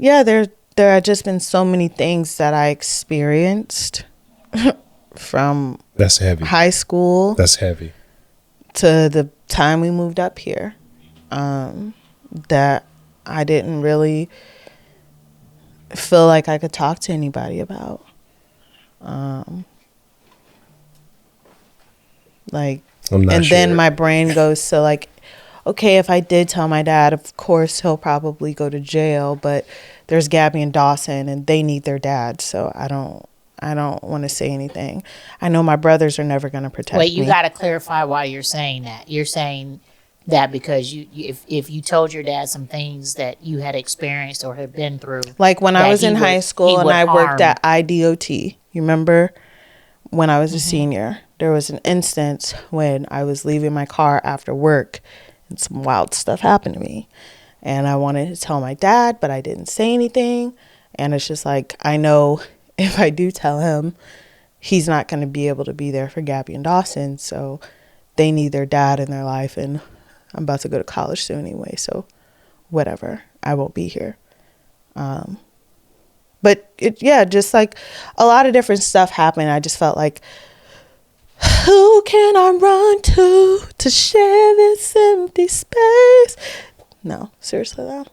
yeah, there have just been so many things that I experienced from That's heavy. high school. That's heavy. To the time we moved up here, that I didn't really feel like I could talk to anybody about. Like, and sure. then my brain goes to like, okay, if I did tell my dad, of course he'll probably go to jail, but there's Gabby and Dawson and they need their dad, so I don't want to say anything. I know my brothers are never going to protect me. Wait, you got to clarify why you're saying that. You're saying that because if you told your dad some things that you had experienced or had been through. Like when I was in high school and I worked at IDOT. You remember when I was a senior, there was an instance when I was leaving my car after work and some wild stuff happened to me. And I wanted to tell my dad, but I didn't say anything. And it's just like, I know if I do tell him, he's not going to be able to be there for Gabby and Dawson. So they need their dad in their life. And I'm about to go to college soon anyway. So whatever, I won't be here. But just like a lot of different stuff happened. I just felt like, who can I run to share this empty space? No, seriously though.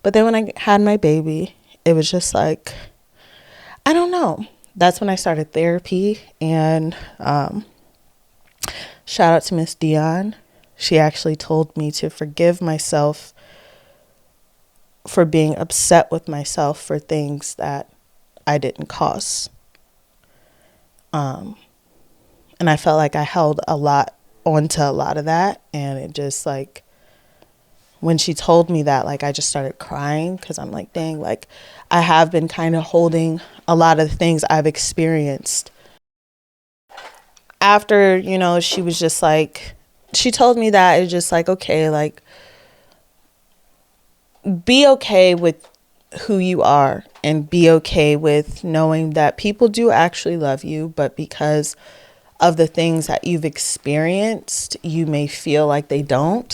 But then when I had my baby, it was just like, I don't know. That's when I started therapy. And shout out to Miss Dion. She actually told me to forgive myself for being upset with myself for things that I didn't cause. And I felt like I held onto a lot of that. And it just like, when she told me that, like, I just started crying because I'm like, dang, like, I have been kind of holding a lot of the things I've experienced. After, she was just like, she told me that, it's just like, okay, like, be okay with who you are and be okay with knowing that people do actually love you, but because of the things that you've experienced, you may feel like they don't.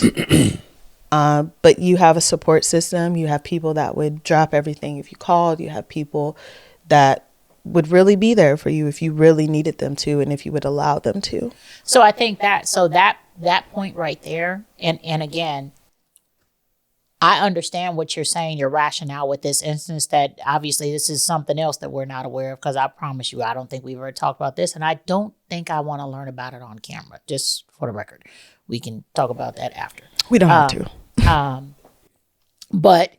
But you have a support system. You have people that would drop everything if you called. You have people that would really be there for you if you really needed them to and if you would allow them to. So I think that point right there, and again, I understand what you're saying, your rationale with this instance, that obviously this is something else that we're not aware of, because I promise you, I don't think we've ever talked about this, and I don't think I want to learn about it on camera, just for the record. We can talk about that after. We don't have to. But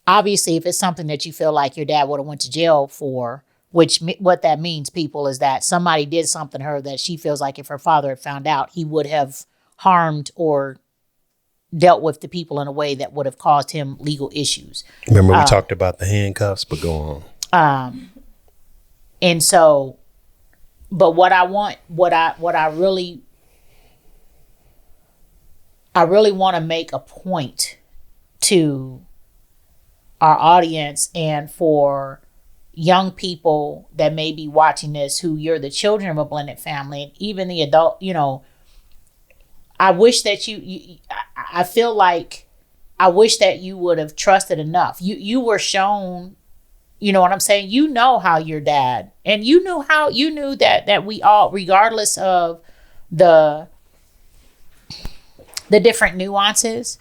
obviously, if it's something that you feel like your dad would have went to jail for, which what that means, people, is that somebody did something to her that she feels like if her father had found out, he would have harmed or dealt with the people in a way that would have caused him legal issues. Remember we talked about the handcuffs, but go on. And so, but what I really want to make a point to our audience and for young people that may be watching this, who you're the children of a blended family, and even the adult, I wish that I feel like I wish that you would have trusted enough. You were shown, you know what I'm saying? You know how your dad, and you knew that we all, regardless of the different nuances,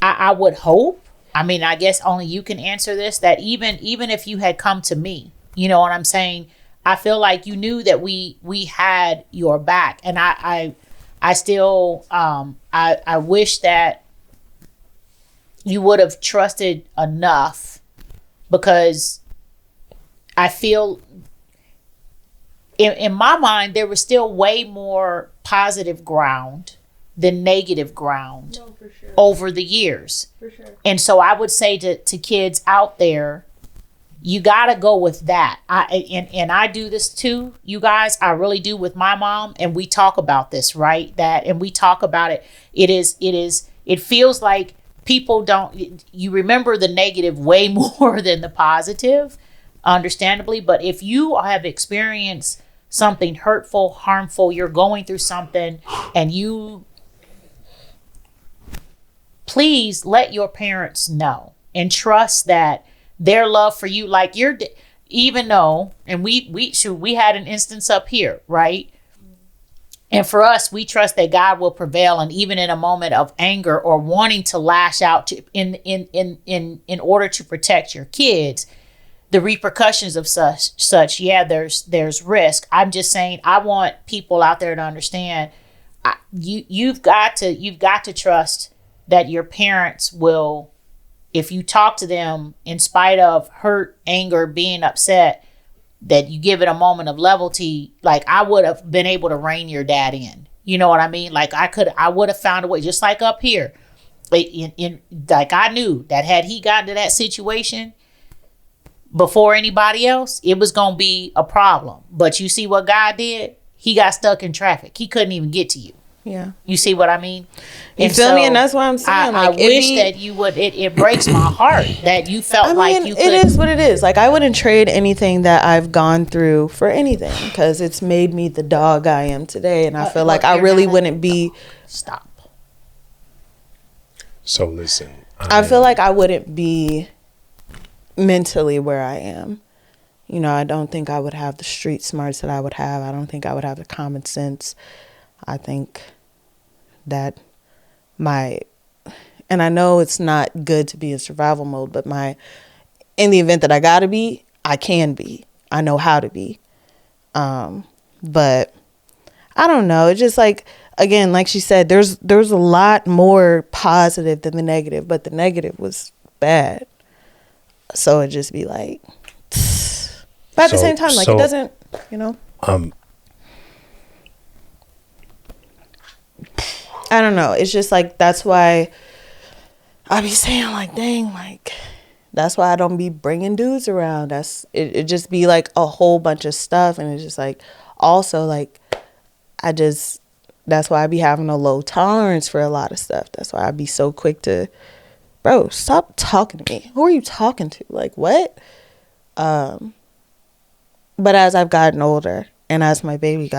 I would hope, I mean, I guess only you can answer this, that even if you had come to me, you know what I'm saying? I feel like you knew that we had your back. And I still, I wish that you would have trusted enough, because I feel in my mind, there was still way more positive ground than negative ground over the years. For sure. And so I would say to kids out there, you got to go with that. I do this too, you guys. I really do with my mom, and we talk about this, right? And we talk about it. It feels like people don't, you remember the negative way more than the positive, understandably. But if you have experienced something hurtful, harmful, you're going through something, and please let your parents know and trust that their love for you, like even though, and we had an instance up here, right? And for us, we trust that God will prevail, and even in a moment of anger or wanting to lash out in order to protect your kids, the repercussions of such, yeah, there's risk. I'm just saying, I want people out there to understand, you've got to trust that your parents will, if you talk to them in spite of hurt, anger, being upset, that you give it a moment of levity. Like, I would have been able to rein your dad in. You know what I mean? Like, I would have found a way, just like up here. Like, I knew that had he gotten to that situation before anybody else, it was going to be a problem. But you see what God did? He got stuck in traffic. He couldn't even get to you. Yeah. You see what I mean? You feel me? And that's why I'm saying, I wish that you would, it breaks my heart that you felt like you could. It is what it is. Like, I wouldn't trade anything that I've gone through for anything, because it's made me the dog I am today. And I feel like I really wouldn't be. Stop. So listen. I feel like I wouldn't be mentally where I am. You know, I don't think I would have the street smarts that I would have. I don't think I would have the common sense. I think that and I know it's not good to be in survival mode, but in the event that I gotta be, I can be. I know how to be. But I don't know. It's just like, again, like she said, there's a lot more positive than the negative, but the negative was bad. So it'd just be like, but at the same time, like, it doesn't, you know. I don't know. It's just like, that's why I be saying, like, dang, like, that's why I don't be bringing dudes around. It just be like a whole bunch of stuff. And it's just like, also, like, that's why I be having a low tolerance for a lot of stuff. That's why I be so quick to, bro, stop talking to me. Who are you talking to? Like, what? But as I've gotten older, and as my baby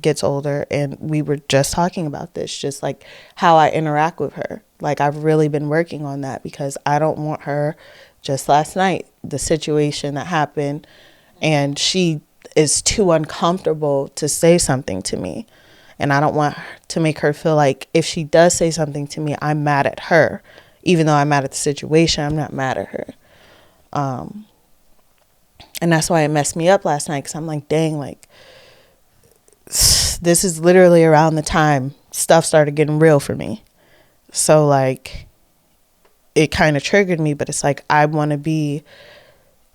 gets older, and we were just talking about this, just like how I interact with her, like, I've really been working on that, because I don't want her, just last night, the situation that happened, and she is too uncomfortable to say something to me, and I don't want to make her feel like if she does say something to me, I'm mad at her. Even though I'm mad at the situation, I'm not mad at her. And that's why it messed me up last night, because I'm like, dang, like, this is literally around the time stuff started getting real for me. So, like, it kind of triggered me, but it's like, I want to be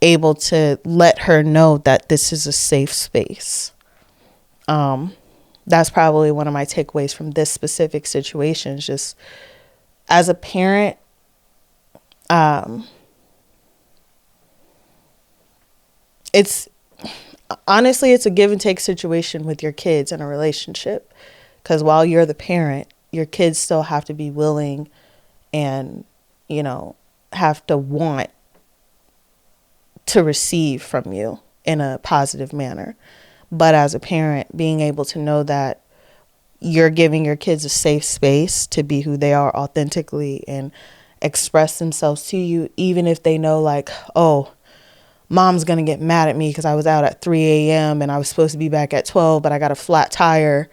able to let her know that this is a safe space. That's probably one of my takeaways from this specific situation. Just as a parent, it's a give and take situation with your kids in a relationship, because while you're the parent, your kids still have to be willing and, you know, have to want to receive from you in a positive manner. But as a parent, being able to know that you're giving your kids a safe space to be who they are authentically and express themselves to you, even if they know, like, oh, mom's going to get mad at me because I was out at 3 a.m. and I was supposed to be back at 12, but I got a flat tire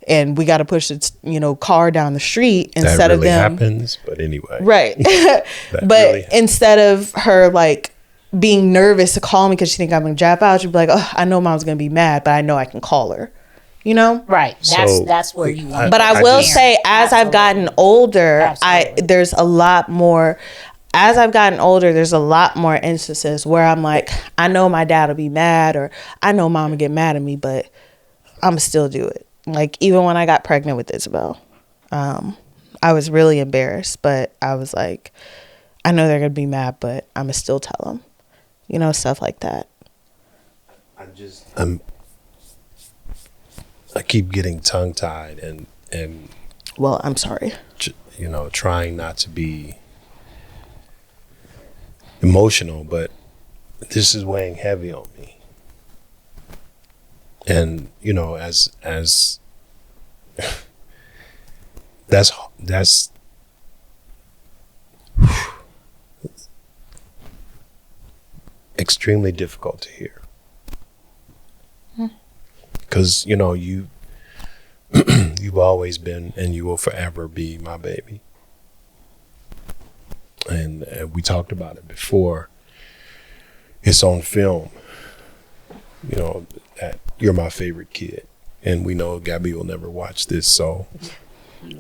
and we got to push the, car down the street instead of them. That really happens, but anyway. Right. But really instead of her, like, being nervous to call me because she think I'm going to drop out, she'd be like, oh, I know mom's going to be mad, but I know I can call her. You know? Right. That's where you want. But I will say, as I've gotten older, there's a lot more. As I've gotten older, there's a lot more instances where I'm like, I know my dad will be mad, or I know mom will get mad at me, but I'm going to still do it. Like, even when I got pregnant with Isabel, I was really embarrassed, but I was like, I know they're going to be mad, but I'm going to still tell them. You know, stuff like that. I keep getting tongue-tied and well, I'm sorry. Trying not to be emotional, but this is weighing heavy on me. And as that's extremely difficult to hear. Because, you know, you've always been and you will forever be my baby. And we talked about it before. It's on film, you know, that you're my favorite kid. And we know Gabby will never watch this, so.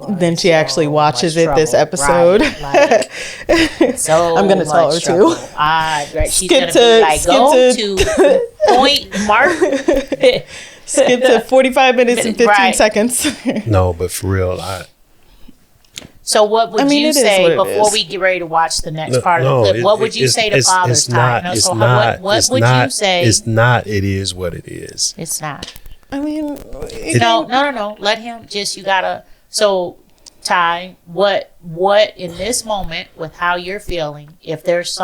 Then she actually watches it this episode. Right, like, so I'm going to tell her trouble. Right, she's going to be like, go to point mark. Skip to 45 minutes and 15 seconds. No, but for real, So what would you say before we get ready to watch the next part of the clip? What would you say to Father's Time? What would you say? It's not. It is what it is. It's not. I mean, no. Let him just. You gotta. So, Ty, what in this moment with how you're feeling? If there's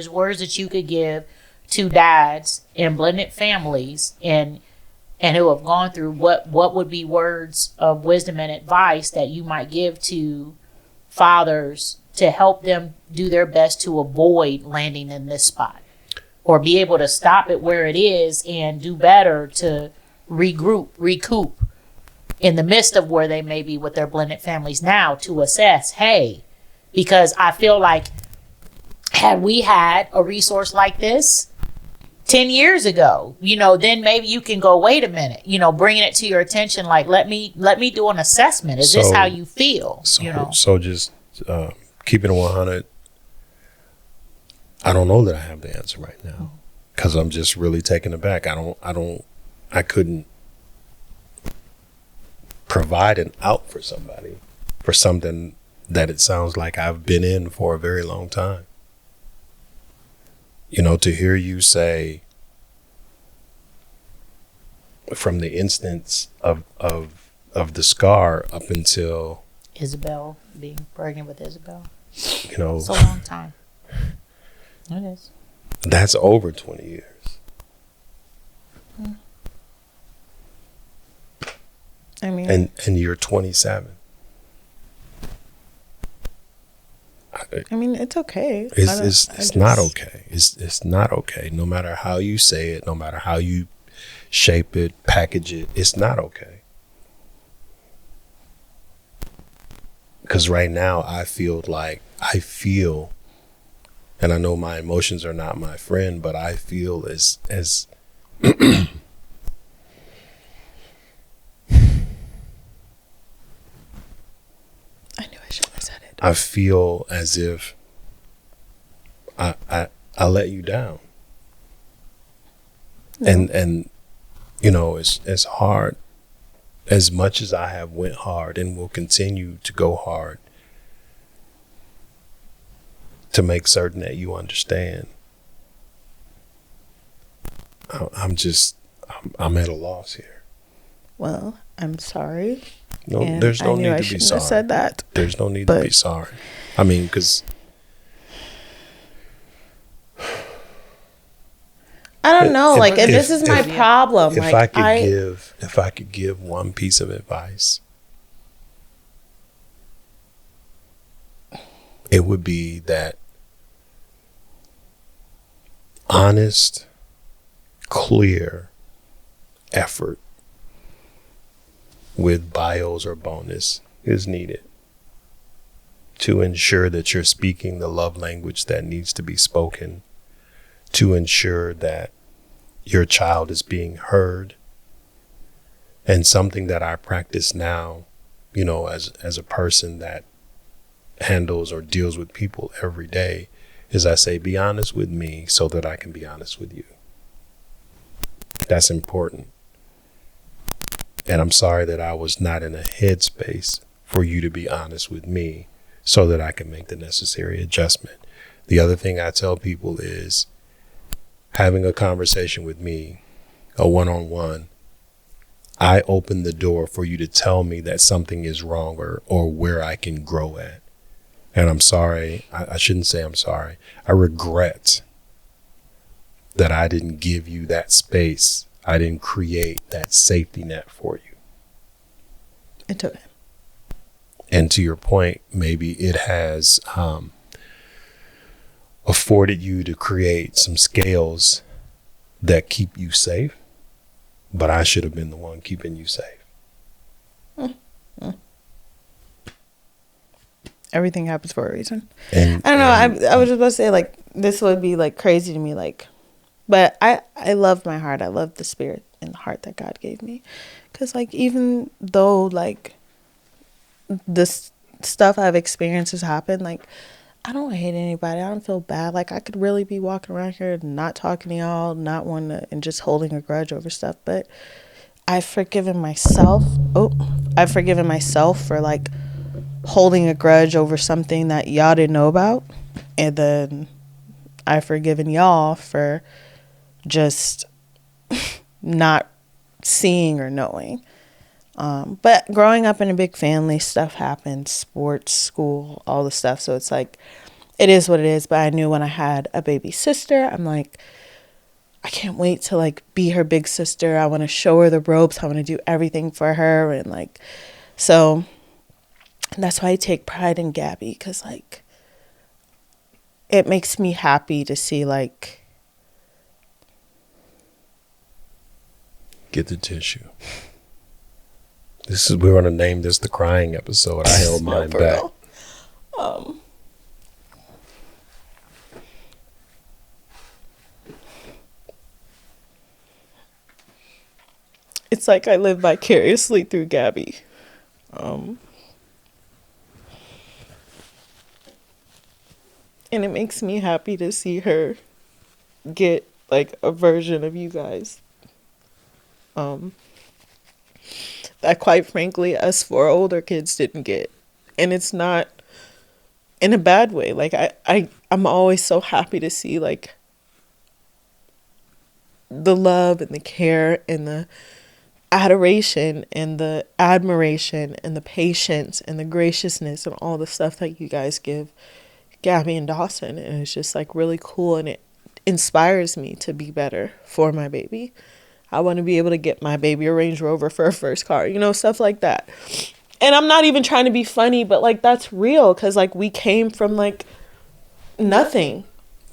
words that you could give to dads in blended families and who have gone through, what would be words of wisdom and advice that you might give to fathers to help them do their best to avoid landing in this spot, or be able to stop it where it is and do better to recoup in the midst of where they may be with their blended families now, to assess, hey, because I feel like had we had a resource like this 10 years ago, you know, then maybe you can go, wait a minute, you know, bringing it to your attention, like, let me do an assessment. Is this how you feel? So just keeping it 100. I don't know that I have the answer right now, because I'm just really taken aback. I couldn't provide an out for somebody for something that it sounds like I've been in for a very long time. You know, to hear you say, from the instance of the scar up until Isabel, being pregnant with Isabel, you know, it's a long time. It is. That's over 20 years. I mean, and you're 27. I mean, it's okay. It's not okay. It's not okay. No matter how you say it, no matter how you shape it, package it, it's not okay. Because right now I feel, and I know my emotions are not my friend, but I feel as I feel as if I let you down. No. And you know, it's hard, as much as I have went hard and will continue to go hard to make certain that you understand. I'm at a loss here. Well, I'm sorry. No, there's no need to be sorry. I said that. There's no need to be sorry. I mean, because I don't know. And this is my problem. If I could give one piece of advice, it would be that honest, clear effort with bios or bonus is needed to ensure that you're speaking the love language that needs to be spoken, to ensure that your child is being heard. And something that I practice now, you know, as a person that handles or deals with people every day, is I say, be honest with me so that I can be honest with you. That's important. And I'm sorry that I was not in a headspace for you to be honest with me so that I can make the necessary adjustment. The other thing I tell people is, having a conversation with me, a one-on-one, I open the door for you to tell me that something is wrong or where I can grow at. And I'm sorry, I shouldn't say I'm sorry. I regret that I didn't give you that space. I didn't create that safety net for you. It's okay. And to your point, maybe it has afforded you to create some scales that keep you safe, but I should have been the one keeping you safe. Everything happens for a reason. And I don't know. I was just about to say, like, this would be like crazy to me, like, but I love my heart. I love the spirit and the heart that God gave me, because like even though like this stuff I've experienced has happened, like I don't hate anybody. I don't feel bad. Like I could really be walking around here not talking to y'all, not wanting to, and just holding a grudge over stuff. But I've forgiven myself. I've forgiven myself for like holding a grudge over something that y'all didn't know about, and then I've forgiven y'all for just not seeing or knowing. But growing up in a big family, stuff happens, sports, school, all the stuff. So it's like, it is what it is. But I knew when I had a baby sister, I'm like, I can't wait to like be her big sister. I want to show her the ropes. I want to do everything for her. And like, so that's why I take pride in Gabby, because like, it makes me happy to see like, get the tissue. We're going to name this the crying episode. I held mine back. It's like I live vicariously through Gabby. And it makes me happy to see her get like a version of you guys. That quite frankly us four older kids didn't get. And it's not in a bad way. Like I'm always so happy to see like the love and the care and the adoration and the admiration and the patience and the graciousness and all the stuff that you guys give Gabby and Dawson. And it's just like really cool, and it inspires me to be better for my baby. I want to be able to get my baby a Range Rover for her first car, you know, stuff like that. And I'm not even trying to be funny, but like that's real, because like we came from like nothing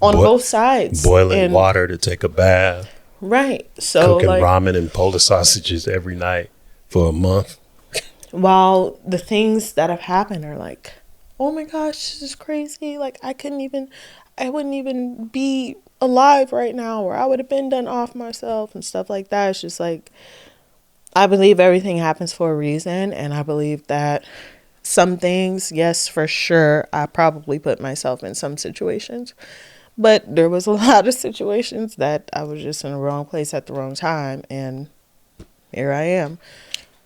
on both sides. Boiling water to take a bath. Right. So cooking like, ramen and Polish sausages every night for a month. While the things that have happened are like, oh my gosh, this is crazy. Like I wouldn't even be alive right now, or I would have been done off myself and stuff like that. It's just like, I believe everything happens for a reason, and I believe that some things, yes, for sure, I probably put myself in some situations, but there was a lot of situations that I was just in the wrong place at the wrong time, and here I am.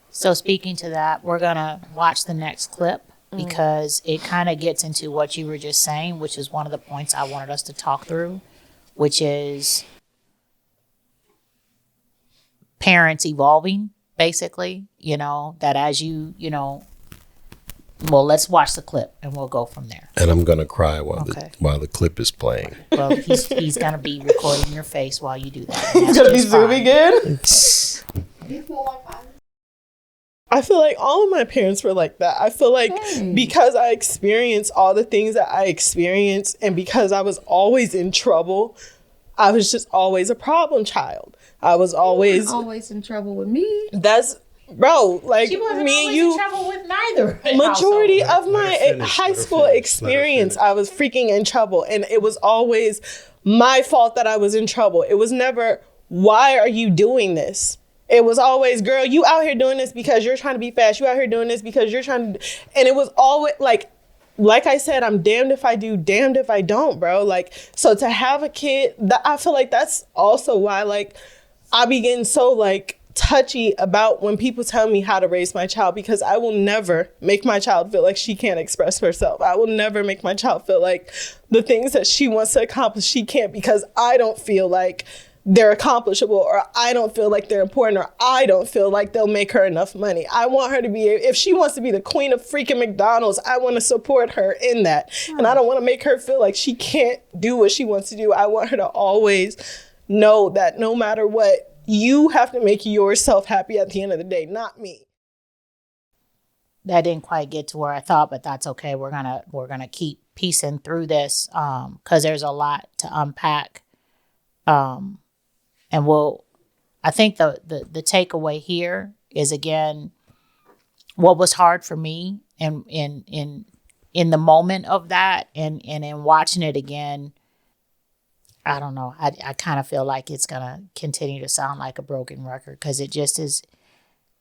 So speaking to that, we're gonna watch the next clip, because it kind of gets into what you were just saying, which is one of the points I wanted us to talk through, which is parents evolving, basically, you know, that as you know, well, let's watch the clip and we'll go from there. And I'm going to cry while the clip is playing. Well, he's going to be recording your face while you do that. He's going to be zooming in? I feel like all of my parents were like that. I feel like because I experienced all the things that I experienced, and because I was always in trouble, I was just always a problem child. I was always in trouble with me. That's, bro, like she wasn't me and you. in trouble with neither. Majority of my high school experience, I was freaking in trouble. And it was always my fault that I was in trouble. It was never, why are you doing this? It was always, girl, you out here doing this because you're trying to be fast. You out here doing this because you're trying to, and it was always like I said, I'm damned if I do, damned if I don't, bro. Like, so to have a kid, I feel like that's also why, like, I be getting so, like, touchy about when people tell me how to raise my child, because I will never make my child feel like she can't express herself. I will never make my child feel like the things that she wants to accomplish, she can't, because I don't feel like they're accomplishable, or I don't feel like they're important, or I don't feel like they'll make her enough money. I want her to be, if she wants to be the queen of freaking McDonald's, I want to support her in that. And I don't want to make her feel like she can't do what she wants to do. I want her to always know that no matter what, you have to make yourself happy at the end of the day, not me. That didn't quite get to where I thought, but that's okay. We're gonna keep piecing through this, because there's a lot to unpack. And I think the takeaway here is, again, what was hard for me and in the moment of that, and in watching it again, I don't know. I kind of feel like it's gonna continue to sound like a broken record, because it just is.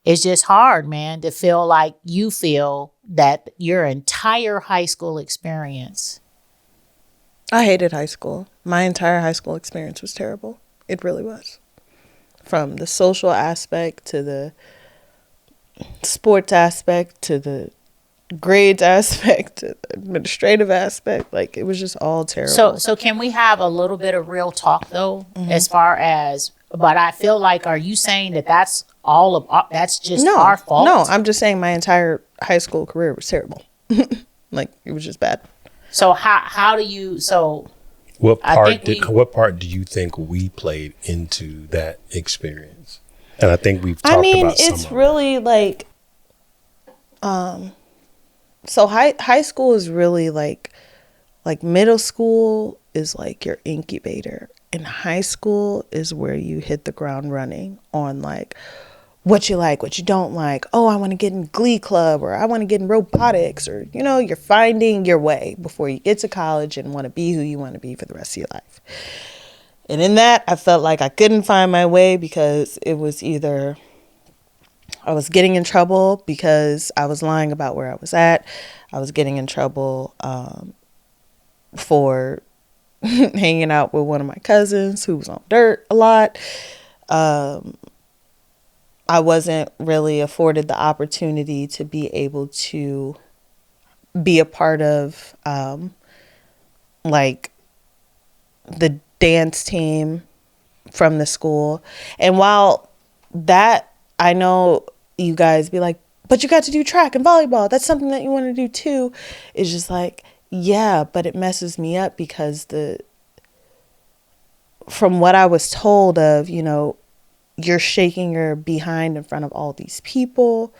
It's just hard, man, to feel like you feel that your entire high school experience. I hated high school. My entire high school experience was terrible. It really was. From the social aspect to the sports aspect to the grades aspect to the administrative aspect. Like, it was just all terrible. So can we have a little bit of real talk, though, as far as, but I feel like, are you saying that that's all of that's just our fault? No, I'm just saying my entire high school career was terrible. Like, it was just bad. So how do you, so what part do you think we played into that experience? And I think we've talked about some it's really like so high school is really like middle school is like your incubator, and high school is where you hit the ground running on like what you like, what you don't like. Oh, I want to get in Glee Club, or I want to get in robotics, or, you know, you're finding your way before you get to college and want to be who you want to be for the rest of your life. And in that, I felt like I couldn't find my way, because it was either I was getting in trouble because I was lying about where I was at. I was getting in trouble for hanging out with one of my cousins who was on dirt a lot. I wasn't really afforded the opportunity to be able to be a part of like the dance team from the school. And while that, I know you guys be like, but you got to do track and volleyball. That's something that you want to do too. It's just like, yeah, but it messes me up, because from what I was told of, you know, you're shaking your behind in front of all these people,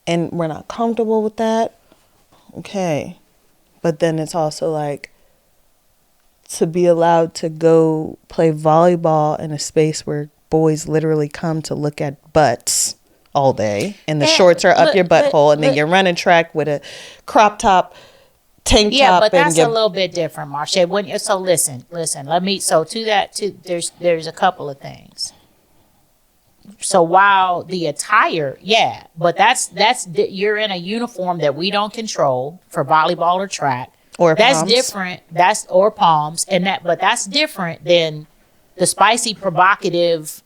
and we're not comfortable with that. Okay. But then it's also like, to be allowed to go play volleyball in a space where boys literally come to look at butts all day, and the shorts are up your butthole, and then you're running track with a crop top, tank top. Yeah, but that's a little bit different, Marsha. So listen, there's a couple of things. So while the attire, yeah, but that's you're in a uniform that we don't control for volleyball or track. Or that's palms. Different. Or palms, but that's different than the spicy, provocative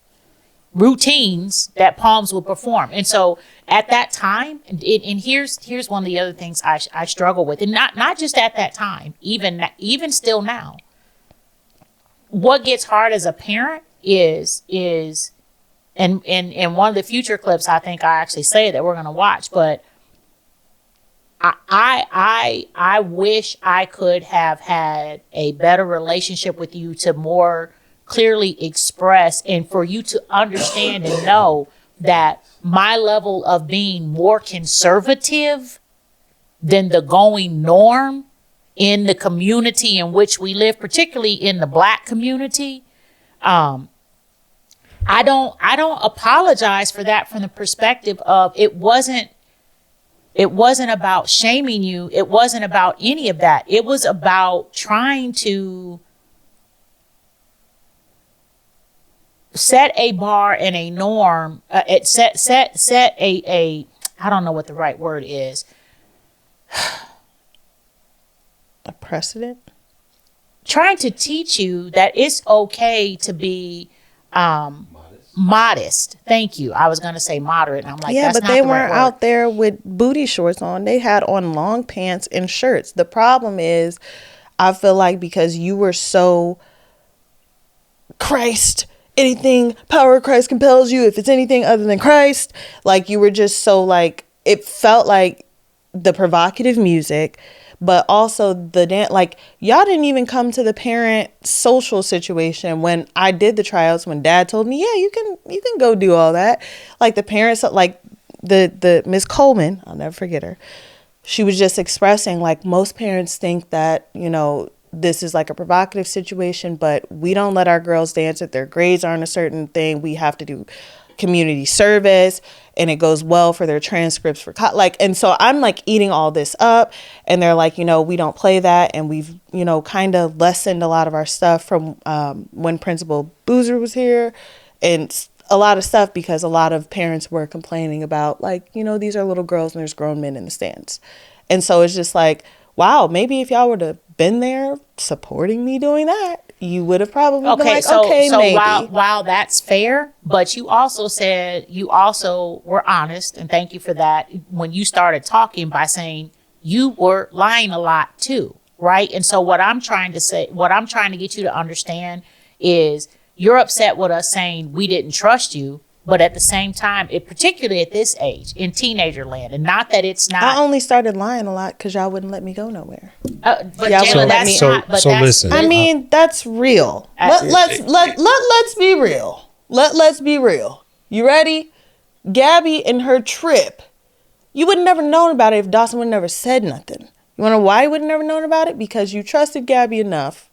routines that palms would perform. And so at that time, and here's one of the other things I struggle with, and not just at that time, even still now. What gets hard as a parent is and in one of the future clips, I think I actually say that we're going to watch, but I wish I could have had a better relationship with you to more clearly express, and for you to understand and know that my level of being more conservative than the going norm in the community in which we live, particularly in the Black community. I don't apologize for that, from the perspective of it wasn't about shaming you. It wasn't about any of that. It was about trying to set a bar and a norm. Set a I don't know what the right word is. A precedent. Trying to teach you that it's okay to be modest. Thank you. I was going to say moderate, and I'm like, yeah, that's but not they the right weren't word. out there with booty shorts on. They had on long pants and shirts. The problem is, I feel like because you were so Christ, anything power of Christ compels you. If it's anything other than Christ, like you were just so like, it felt like the provocative music, but also the dance. Like, y'all didn't even come to the parent social situation when I did the tryouts, when Dad told me, yeah, you can go do all that. Like the parents, like the Miss Coleman, I'll never forget her. she was just expressing, like, most parents think that, you know, this is like a provocative situation, but we don't let our girls dance if their grades aren't a certain thing. We have to do community service, and it goes well for their transcripts for like, and so I'm like eating all this up, and they're like, you know, we don't play that, and we've, you know, kind of lessened a lot of our stuff from when Principal Boozer was here, and a lot of stuff because a lot of parents were complaining about, like, you know, these are little girls and there's grown men in the stands. And so it's just like, wow, maybe if y'all would have been there supporting me doing that, you would have probably been like, so maybe. While that's fair, but you also said, you also were honest, and thank you for that, when you started talking by saying you were lying a lot too, right? And so what I'm trying to get you to understand is, you're upset with us saying we didn't trust you, but at the same time, particularly at this age, in teenager land, and not that it's not. I only started lying a lot because y'all wouldn't let me go nowhere. But Jayla, that's not. But so listen. I mean, that's real. Let's be real. Let's be real. You ready? Gabby and her trip. You would have never known about it if Dawson would have never said nothing. You want to know why you would have never known about it? Because you trusted Gabby enough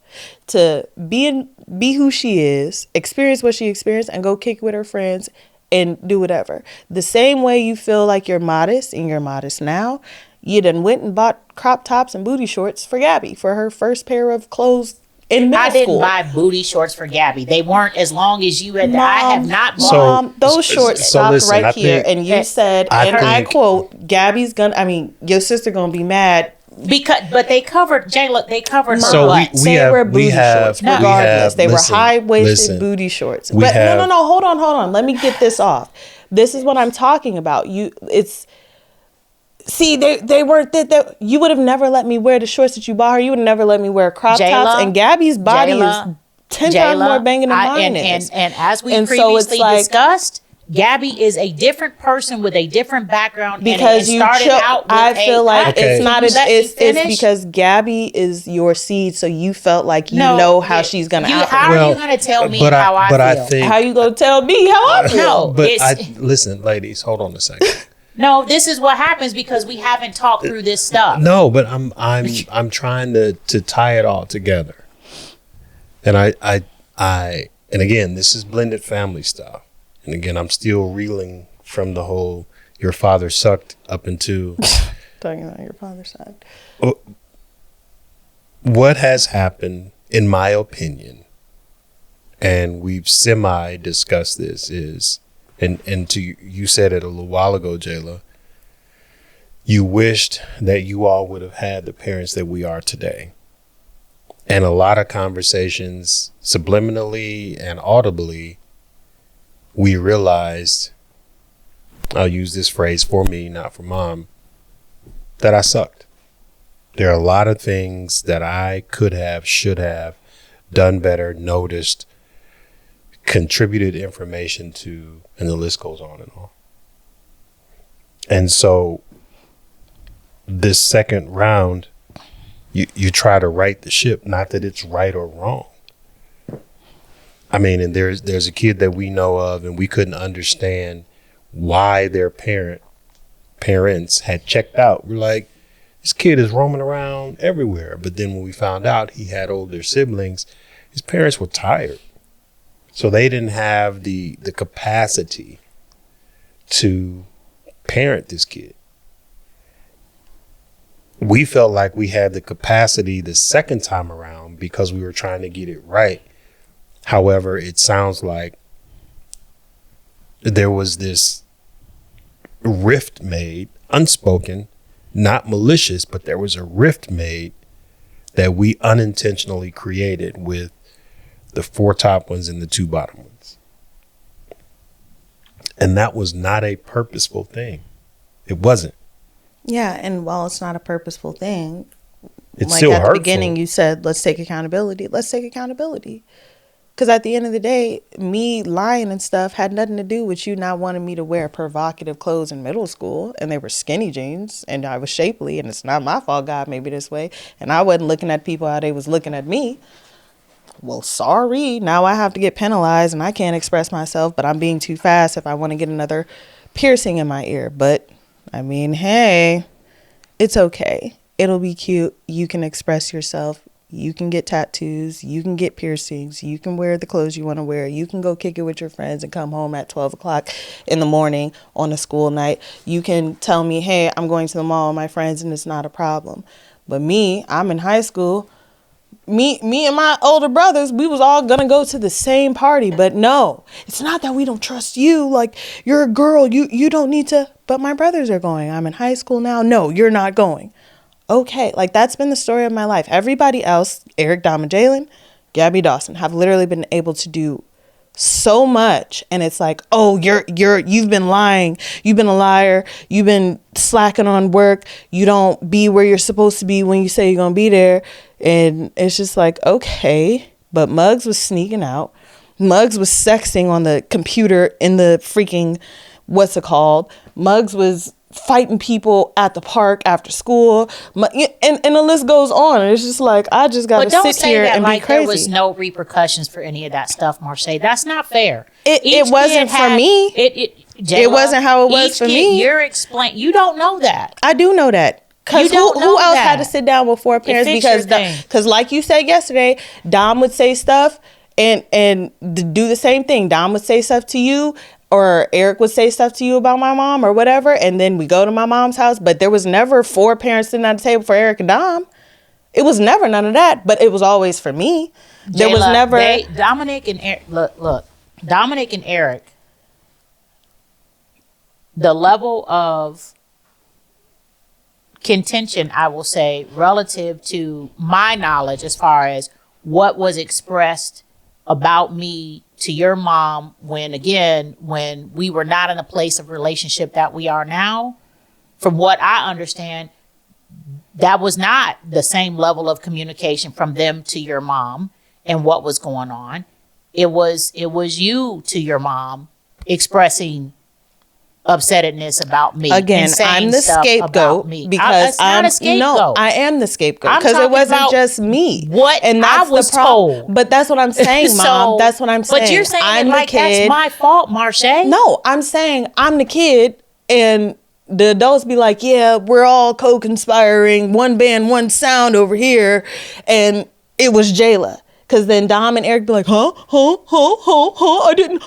to be who she is, experience what she experienced, and go kick with her friends and do whatever. The same way you feel like you're modest, and you're modest now, you done went and bought crop tops and booty shorts for Gabby for her first pair of clothes in middle school. I didn't buy booty shorts for Gabby. They weren't as long as you had. Mom, I have not bought. Mom, those shorts stopped right here, and you said, and I quote, Gabby's gonna, I mean, your sister gonna be mad. But they covered, Jayla, they covered so her butts. They were booty shorts, regardless. They were high-waisted booty shorts. But no, hold on. Let me get this off. This is what I'm talking about. They weren't that you would have never let me wear the shorts that you bought her. You would have never let me wear crop tops. And Gabby's body is 10 times more banging than mine is. And as we previously discussed, Gabby is a different person with a different background. Because I feel like it's not. It's because Gabby is your seed, so you felt like you know how she's gonna. How are you gonna tell me how I feel? How you gonna tell me how I feel? Listen, ladies, hold on a second. No, this is what happens because we haven't talked through this stuff. No, but I'm trying to tie it all together, and I and again, this is blended family stuff. And again, I'm still reeling from the whole your father sucked up into talking about your father's side. What has happened, in my opinion, and we've discussed this, is, and to you said it a little while ago, Jayla, you wished that you all would have had the parents that we are today. And a lot of conversations, subliminally and audibly, we realized, I'll use this phrase for me, not for mom, that I sucked. There are a lot of things that I could have, should have done better, noticed, contributed information to, and the list goes on and on. And so this second round, you try to right the ship, not that it's right or wrong. I mean, and there's a kid that we know of, and we couldn't understand why their parents had checked out. We're like, this kid is roaming around everywhere. But then when we found out he had older siblings, his parents were tired. So they didn't have the capacity to parent this kid. We felt like we had the capacity the second time around because we were trying to get it right. However, it sounds like there was this rift made, unspoken, not malicious, but there was a rift made that we unintentionally created with the 4 top ones and the 2 bottom ones. And that was not a purposeful thing. It wasn't. Yeah, and while it's not a purposeful thing, it's like still at hurtful. The beginning you said, let's take accountability. Let's take accountability. Because at the end of the day, me lying and stuff had nothing to do with you not wanting me to wear provocative clothes in middle school. And they were skinny jeans and I was shapely, and it's not my fault God made me this way. And I wasn't looking at people how they was looking at me. Well, sorry. Now I have to get penalized and I can't express myself, but I'm being too fast if I want to get another piercing in my ear. But I mean, hey, it's okay. It'll be cute. You can express yourself. You can get tattoos. You can get piercings. You can wear the clothes you want to wear. You can go kick it with your friends and come home at 12 o'clock in the morning on a school night. You can tell me, hey, I'm going to the mall with my friends and it's not a problem. But me, I'm in high school. Me and my older brothers, we was all gonna go to the same party. But no, it's not that we don't trust you. Like, you're a girl. You don't need to. But my brothers are going. I'm in high school now. No, you're not going. Okay, like that's been the story of my life. Everybody else, Eric, Dom, and Jalen, Gabby, Dawson, have literally been able to do so much, and it's like, oh, you've been lying, you've been a liar, you've been slacking on work, you don't be where you're supposed to be when you say you're gonna be there, and it's just like, okay. But Muggs was sneaking out. Muggs was sexting on the computer in the freaking what's it called? Muggs was fighting people at the park after school, and the list goes on. It's just like, I just gotta sit here and be crazy. There was no repercussions for any of that stuff, Marche. That's not fair. It wasn't for me. Jayla, it wasn't how it was for me. You don't know that. I do know that. Because who else had to sit down with four parents? Because like you said yesterday, Dom would say stuff and do the same thing. Dom would say stuff to you, or Eric would say stuff to you about my mom or whatever, and then we go to my mom's house. But there was never four parents sitting at the table for Eric and Dom. It was never none of that, but it was always for me. There Jayla, was never... Dominic and Eric, look, Dominic and Eric, the level of contention, I will say, relative to my knowledge as far as what was expressed about me to your mom when we were not in a place of relationship that we are now, from what I understand, that was not the same level of communication from them to your mom and what was going on. It was you to your mom expressing upsetness about me. Again, I'm the scapegoat because I'm not a scapegoat. No, I am the scapegoat because it wasn't just me. And that's I was told. But that's what I'm saying, Mom. That's what I'm saying. But you're saying I'm like that's my fault, Marche. No, I'm saying I'm the kid, and the adults be like, yeah, we're all co-conspiring, one band, one sound over here, and it was Jayla. Because then Dom and Eric be like, I didn't,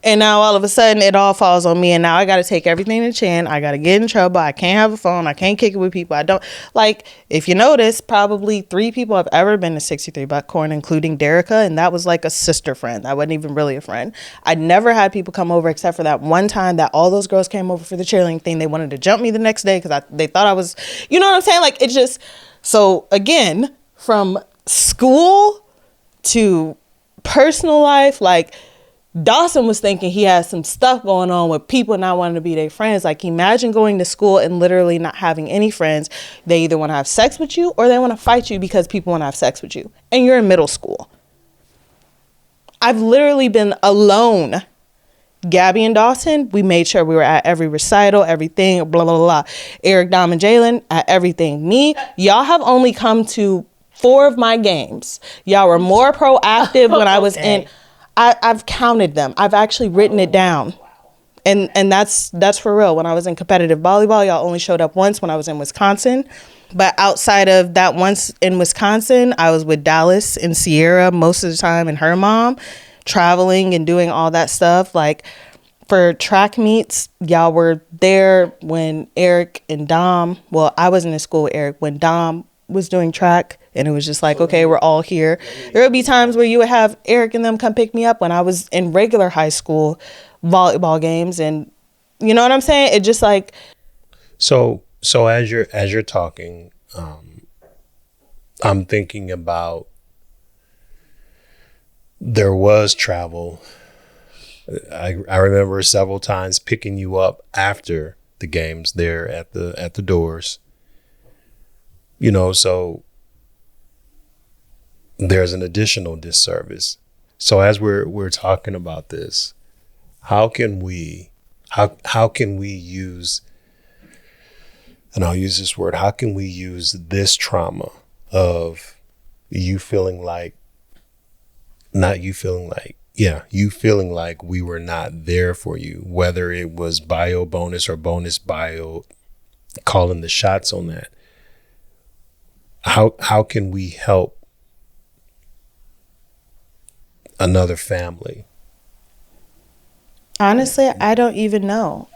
And now all of a sudden it all falls on me. And now I got to take everything to chin. I got to get in trouble. I can't have a phone. I can't kick it with people. I don't. Like, if you notice, probably 3 people have ever been to 63 Buckhorn, including Derica. And that was like a sister friend. That wasn't even really a friend. I never had people come over except for that one time that all those girls came over for the cheerleading thing. They wanted to jump me the next day because they thought I was, you know what I'm saying? Like, it's just, so again, from school to personal life, like Dawson was thinking he had some stuff going on with people not wanting to be their friends. Like, imagine going to school and literally not having any friends. They either want to have sex with you or they want to fight you because people want to have sex with you. And you're in middle school. I've literally been alone. Gabby and Dawson, we made sure we were at every recital, everything, blah, blah, blah. Eric, Dom, and Jalen at everything. Me, y'all have only come to 4 of my games. Y'all were more proactive when I was in. I've counted them. I've actually written it down. And that's for real. When I was in competitive volleyball, y'all only showed up once when I was in Wisconsin. But outside of that once in Wisconsin, I was with Dallas and Sierra most of the time and her mom, traveling and doing all that stuff. Like, for track meets, y'all were there when Eric and Dom, well, I wasn't in school with Eric, when Dom was doing track, and it was just like, okay, we're all here. There would be times where you would have Eric and them come pick me up when I was in regular high school volleyball games, and you know what I'm saying? It just like. So as you're talking, I'm thinking about, there was travel. I remember several times picking you up after the games there at the doors. You know, so there's an additional disservice. So as we're talking about this, how can we use, and I'll use this word, how can we use this trauma of you feeling like we were not there for you, whether it was bio bonus or bonus bio, calling the shots on that. How can we help another family? Honestly, I don't even know.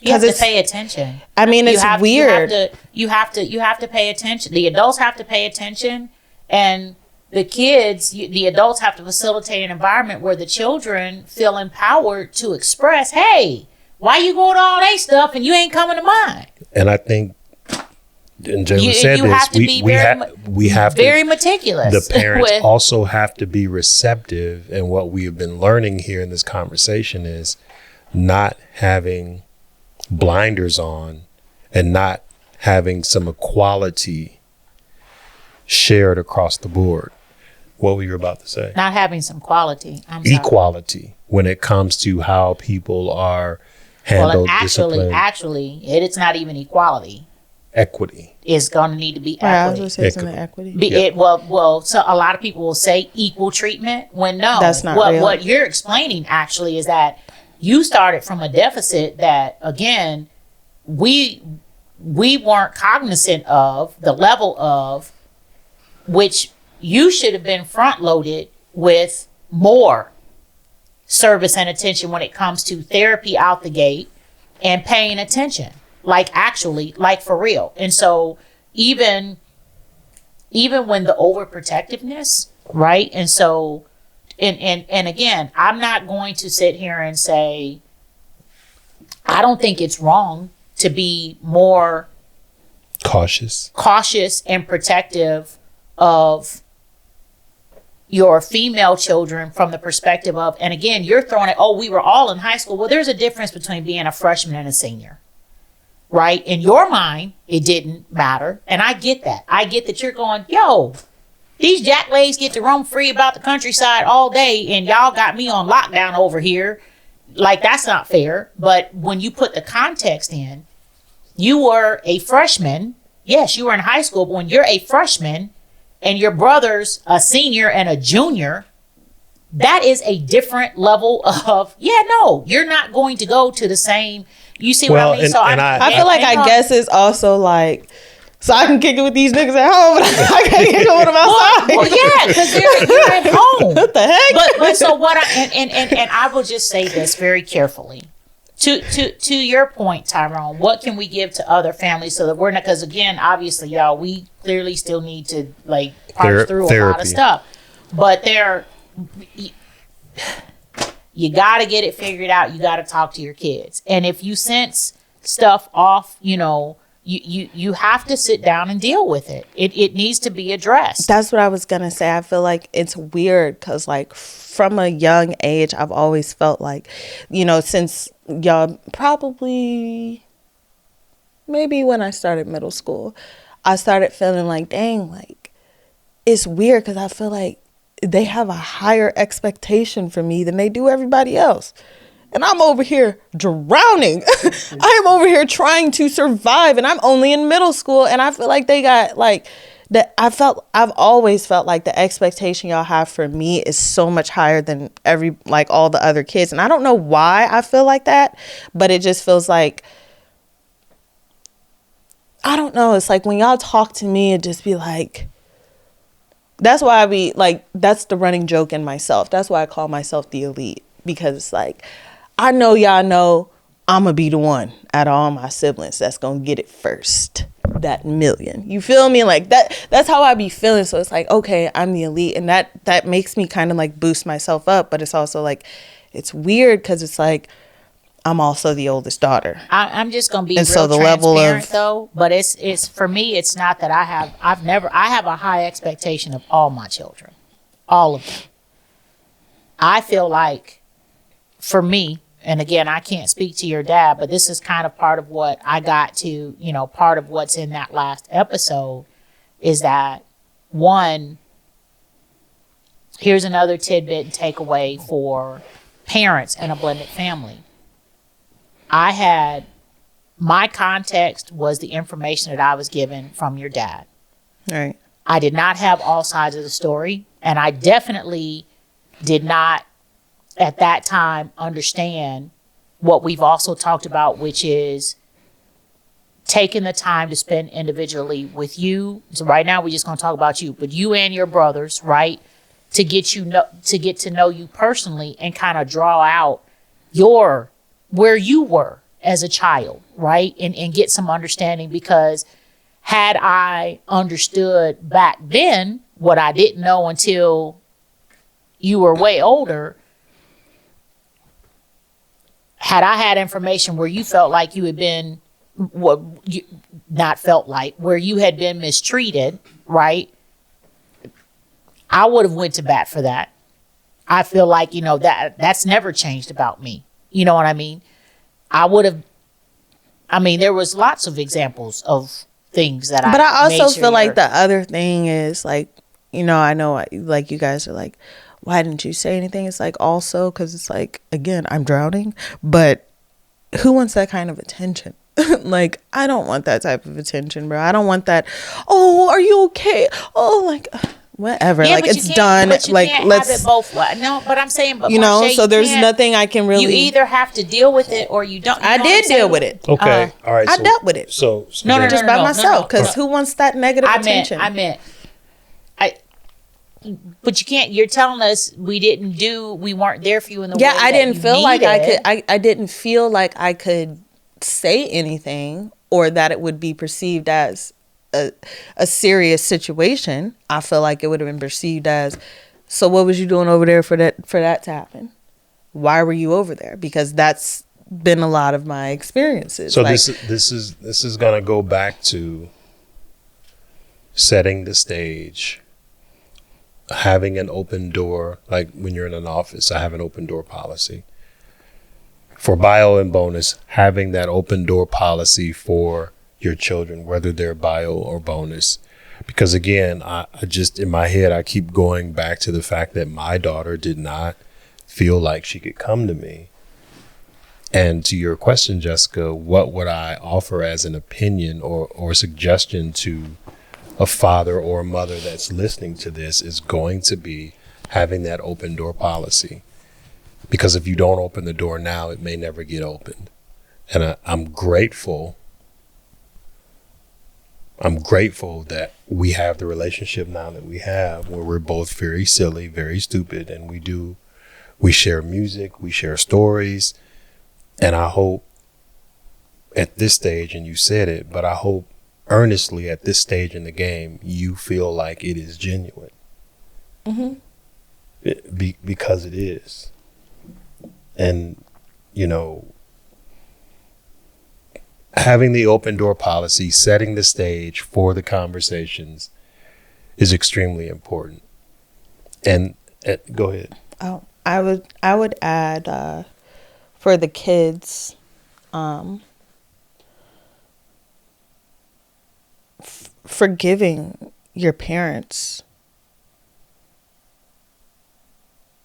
You have to pay attention. I mean, it's weird. You have to pay attention. The adults have to pay attention, and the kids, the adults have to facilitate an environment where the children feel empowered to express, hey, why you going to all that stuff and you ain't coming to mine? And I think, and Jayla said this, we have to be very meticulous. The parents also have to be receptive. And what we have been learning here in this conversation is not having blinders on and not having some equality shared across the board. What were you about to say? Not having some quality. Equality when it comes to how people are handled, disciplined. Actually, it's not even equality. Equity is going to need to be equity. I was going to say something equity. So a lot of people will say equal treatment when no. That's not real. What you're explaining actually is that you started from a deficit that, again, we weren't cognizant of the level of, which you should have been front loaded with more service and attention when it comes to therapy out the gate and paying attention, like for real. And so even when the overprotectiveness, right? And so, and again, I'm not going to sit here and say, I don't think it's wrong to be more cautious and protective of your female children from the perspective of, and again, you're throwing it, we were all in high school. Well, there's a difference between being a freshman and a senior, right? In your mind, it didn't matter. And I get that. I get that you're going, these jacklegs get to roam free about the countryside all day and y'all got me on lockdown over here. Like, that's not fair. But when you put the context in, you were a freshman. Yes, you were in high school, but when you're a freshman and your brother's a senior and a junior, that is a different level of, you're not going to go to the same, you see what I mean? I feel like I guess it's also like, so I can kick it with these niggas at home, but I can't kick it with them outside. Well, yeah, because you're at home. What the heck? But so what and I will just say this very carefully. To your point, Tyrone, what can we give to other families so that we're not, because again, obviously, y'all, we clearly still need to parse through a lot of stuff. But you got to get it figured out. You got to talk to your kids. And if you sense stuff off, you have to sit down and deal with it. It needs to be addressed. That's what I was going to say. I feel like it's weird because from a young age, I've always felt like, since y'all probably maybe when I started middle school, I started feeling like, dang, it's weird because I feel like they have a higher expectation for me than they do everybody else. And I'm over here drowning. I'm over here trying to survive. And I'm only in middle school. And I feel like they got I've always felt like the expectation y'all have for me is so much higher than all the other kids. And I don't know why I feel like that, but it just feels like, I don't know. It's like when y'all talk to me, it just be like, that's why I be like, that's the running joke in myself. That's why I call myself the elite, because it's like, I know y'all know I'm going to be the one out of all my siblings that's going to get it first. That million. You feel me? Like that's how I be feeling. So it's like, okay, I'm the elite. And that makes me kind of boost myself up. But it's also it's weird because it's like, I'm also the oldest daughter. I'm just going to be real transparent though. But it's for me, it's not that I have a high expectation of all my children. All of them. I feel like, for me, and again, I can't speak to your dad, but this is kind of part of what I got to, part of what's in that last episode is that, one, here's another tidbit and takeaway for parents in a blended family. My context was the information that I was given from your dad. Right. I did not have all sides of the story, and I definitely did not at that time understand what we've also talked about, which is taking the time to spend individually with you. So right now we're just going to talk about you, but you and your brothers, right? To get to know you personally and kind of draw out where you were as a child, right? And get some understanding, because had I understood back then what I didn't know until you were way older, had I had information where you felt like you had been, where you had been mistreated, right? I would have went to bat for that. I feel like, that's never changed about me. You know what I mean? There was lots of examples of things that But I also feel like the other thing is like, I know like you guys are like, why didn't you say anything? It's like also because it's like, again, I'm drowning, but who wants that kind of attention? Like, I don't want that type of attention, bro. I don't want that. Oh, are you okay? Oh, like, whatever. Yeah, like, it's done. But you like, can't let's have it both ways. No, but I'm saying, but Marche, so there's nothing I can really. You either have to deal with it or you don't. I did deal with it. Okay, all right. I dealt with it. So no, just by myself. Because who wants that negative attention? But you can't. You're telling us we weren't there for you in the way. Yeah, I didn't feel like I could. I didn't feel like I could say anything, or that it would be perceived as a serious situation. I feel like it would have been perceived as, so what was you doing over there for that to happen? Why were you over there? Because that's been a lot of my experiences. So like, this is gonna go back to setting the stage, having an open door. Like when you're in an office, I have an open door policy. For bio and bonus, having that open door policy for your children, whether they're bio or bonus. Because again, I just, in my head, I keep going back to the fact that my daughter did not feel like she could come to me. And to your question, Jessica, what would I offer as an opinion or suggestion to a father or a mother that's listening to this is going to be having that open door policy. Because if you don't open the door now, it may never get opened. And I'm grateful that we have the relationship now that we have, where we're both very silly, very stupid, and we share music, we share stories. And I hope at this stage, and you said it, but I hope earnestly at this stage in the game, you feel like it is genuine. Mm-hmm. Because it is. And, having the open door policy, setting the stage for the conversations is extremely important. And go ahead. Oh, I would add for the kids, forgiving your parents.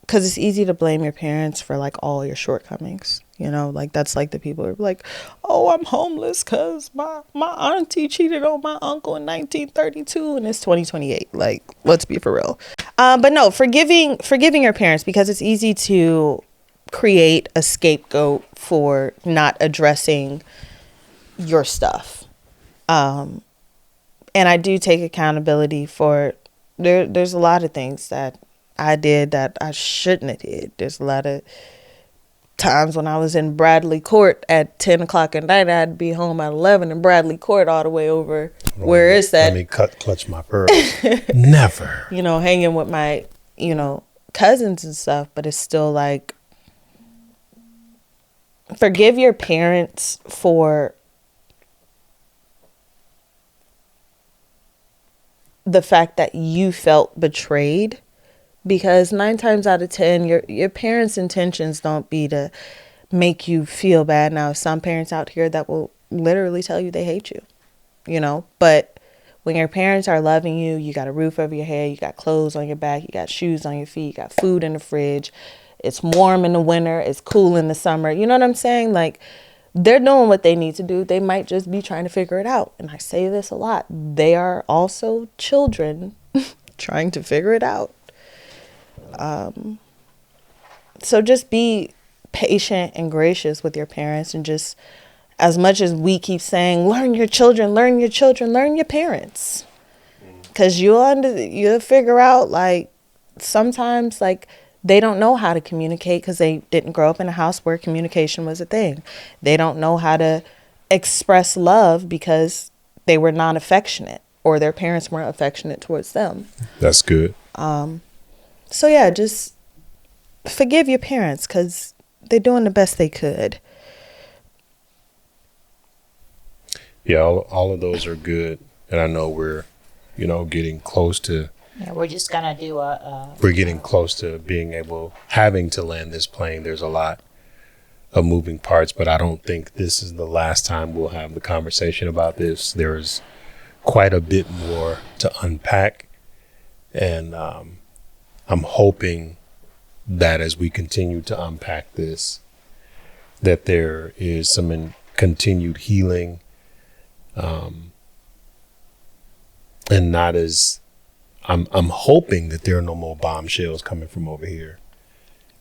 Because it's easy to blame your parents for like all your shortcomings, like that's like the people who are like, oh, I'm homeless because my auntie cheated on my uncle in 1932 and it's 2028. Like, let's be for real. But no, forgiving your parents, because it's easy to create a scapegoat for not addressing your stuff. And I do take accountability for there's a lot of things that I did that I shouldn't have did. There's a lot of times when I was in Bradley Court at 10 o'clock at night, I had to be home at 11 in Bradley Court all the way over. Where is that? Let me clutch my pearls. Never. Hanging with my, cousins and stuff, but it's still like, forgive your parents for the fact that you felt betrayed. Because 9 times out of 10, your parents' intentions don't be to make you feel bad. Now, some parents out here that will literally tell you they hate you, But when your parents are loving you, you got a roof over your head, you got clothes on your back, you got shoes on your feet, you got food in the fridge. It's warm in the winter, it's cool in the summer. You know what I'm saying? Like, they're doing what they need to do. They might just be trying to figure it out. And I say this a lot. They are also children trying to figure it out. So just be patient and gracious with your parents and just as much as we keep saying, learn your children, learn your children, learn your parents. Because you'll figure out, like, sometimes, like, they don't know how to communicate because they didn't grow up in a house where communication was a thing. They don't know how to express love because they were non-affectionate or their parents weren't affectionate towards them. That's good. So, yeah, just forgive your parents because they're doing the best they could. Yeah, all of those are good. And I know we're, getting close to. Yeah, we're just going to do we're getting close to having to land this plane. There's a lot of moving parts, but I don't think this is the last time we'll have the conversation about this. There's quite a bit more to unpack. And I'm hoping that as we continue to unpack this, that there is some continued healing, and not as I'm hoping that there are no more bombshells coming from over here,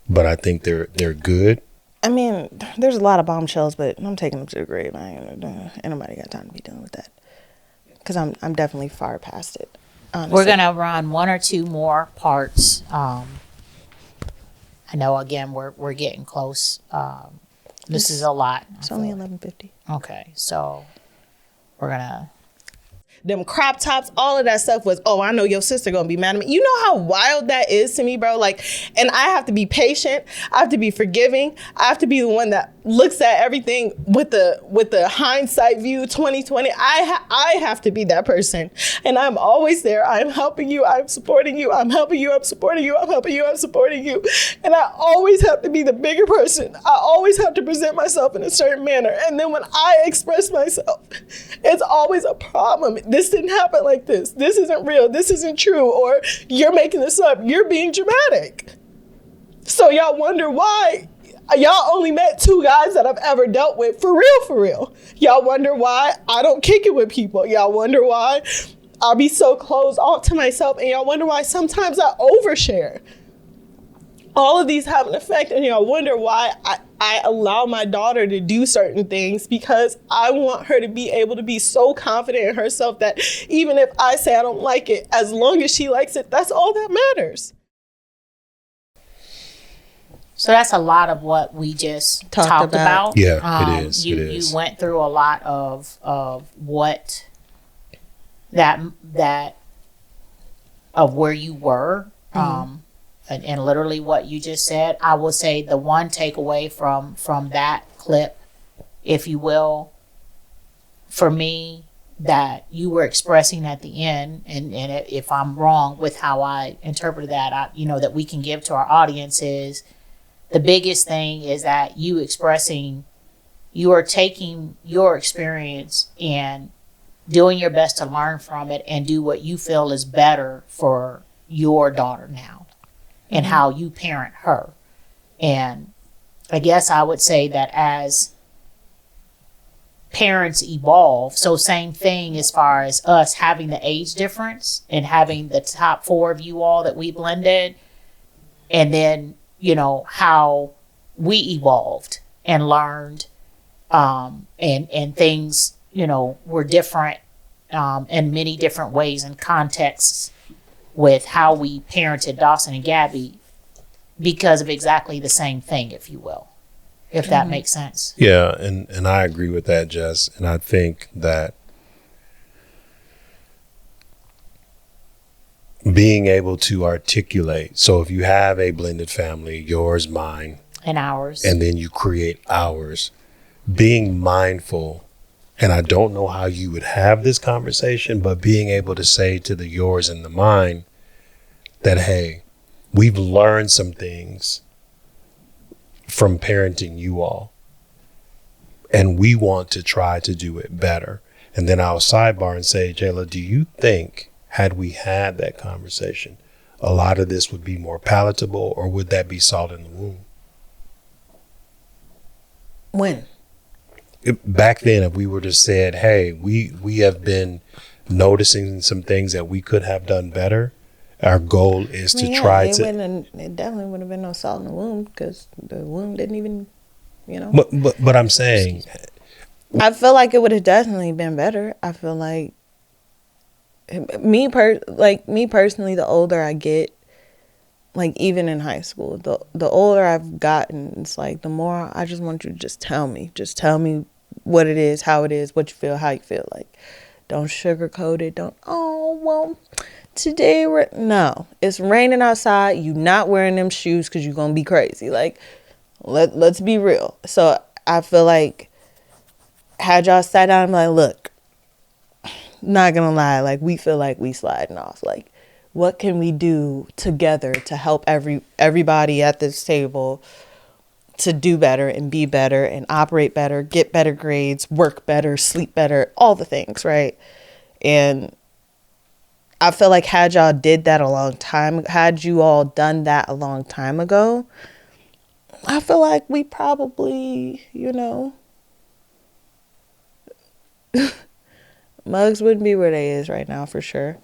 but I think they're good. I mean, there's a lot of bombshells, but I'm taking them to the grave. Ain't nobody got time to be dealing with that because I'm definitely far past it. Honestly. We're gonna run one or two more parts. I know again we're getting close. This is a lot. It's only 11:50. Okay, so we're gonna. Them crop tops, all of that stuff was, oh, I know your sister gonna be mad at me. You know how wild that is to me, bro? Like, and I have to be patient. I have to be forgiving. I have to be the one that looks at everything with the hindsight view, 2020. I have to be that person. And I'm always there. I'm helping you. I'm supporting you. I'm helping you. I'm supporting you. I'm helping you. I'm supporting you. And I always have to be the bigger person. I always have to present myself in a certain manner. And then when I express myself, it's always a problem. This didn't happen like this. This isn't real. This isn't true. Or you're making this up. You're being dramatic. So y'all wonder why y'all only met 2 guys that I've ever dealt with. For real. Y'all wonder why I don't kick it with people. Y'all wonder why I'll be so closed off to myself. And y'all wonder why sometimes I overshare. All of these have an effect. And y'all wonder why I allow my daughter to do certain things, because I want her to be able to be so confident in herself that even if I say I don't like it, as long as she likes it, that's all that matters. So that's a lot of what we just talked about. Yeah, it is. You went through a lot of what that of where you were, and literally what you just said. I will say the one takeaway from that clip, if you will, for me, that you were expressing at the end, and if I'm wrong with how I interpreted that, that we can give to our audience is, the biggest thing is that you are taking your experience and doing your best to learn from it and do what you feel is better for your daughter now and how you parent her. And I guess I would say that as parents evolve, so same thing as far as us having the age difference and having the top 4 of you all that we blended, and then how we evolved and learned, and things, were different, in many different ways and contexts with how we parented Dawson and Gabby because of exactly the same thing, if you will, if that makes sense. Yeah. And I agree with that, Jess. And I think that being able to articulate. So if you have a blended family, yours, mine, and ours, and then you create ours, being mindful. And I don't know how you would have this conversation, but being able to say to the yours and the mine that, hey, we've learned some things from parenting you all, and we want to try to do it better. And then I'll sidebar and say, Jayla, do you think, had we had that conversation, a lot of this would be more palatable, or would that be salt in the wound? When? Back then, if we were to said, hey, we have been noticing some things that we could have done better. Our goal is to try to. It definitely would have been no salt in the wound, because the wound didn't even, But I'm saying, I feel like it would have definitely been better. I feel like me personally, the older I get, like even in high school, the older I've gotten, it's like the more I just want you to just tell me what it is, how it is, what you feel, how you feel. Like, don't sugarcoat it. Don't, oh, well, today no, it's raining outside. You not wearing them shoes because you're going to be crazy. Like, let's be real. So I feel like had y'all sat down and be like, look, not going to lie, like we feel like we sliding off. Like, what can we do together to help everybody at this table to do better and be better and operate better, get better grades, work better, sleep better, all the things, right? And I feel like had y'all did that had you all done that a long time ago, I feel like we probably, mugs wouldn't be where they is right now for sure.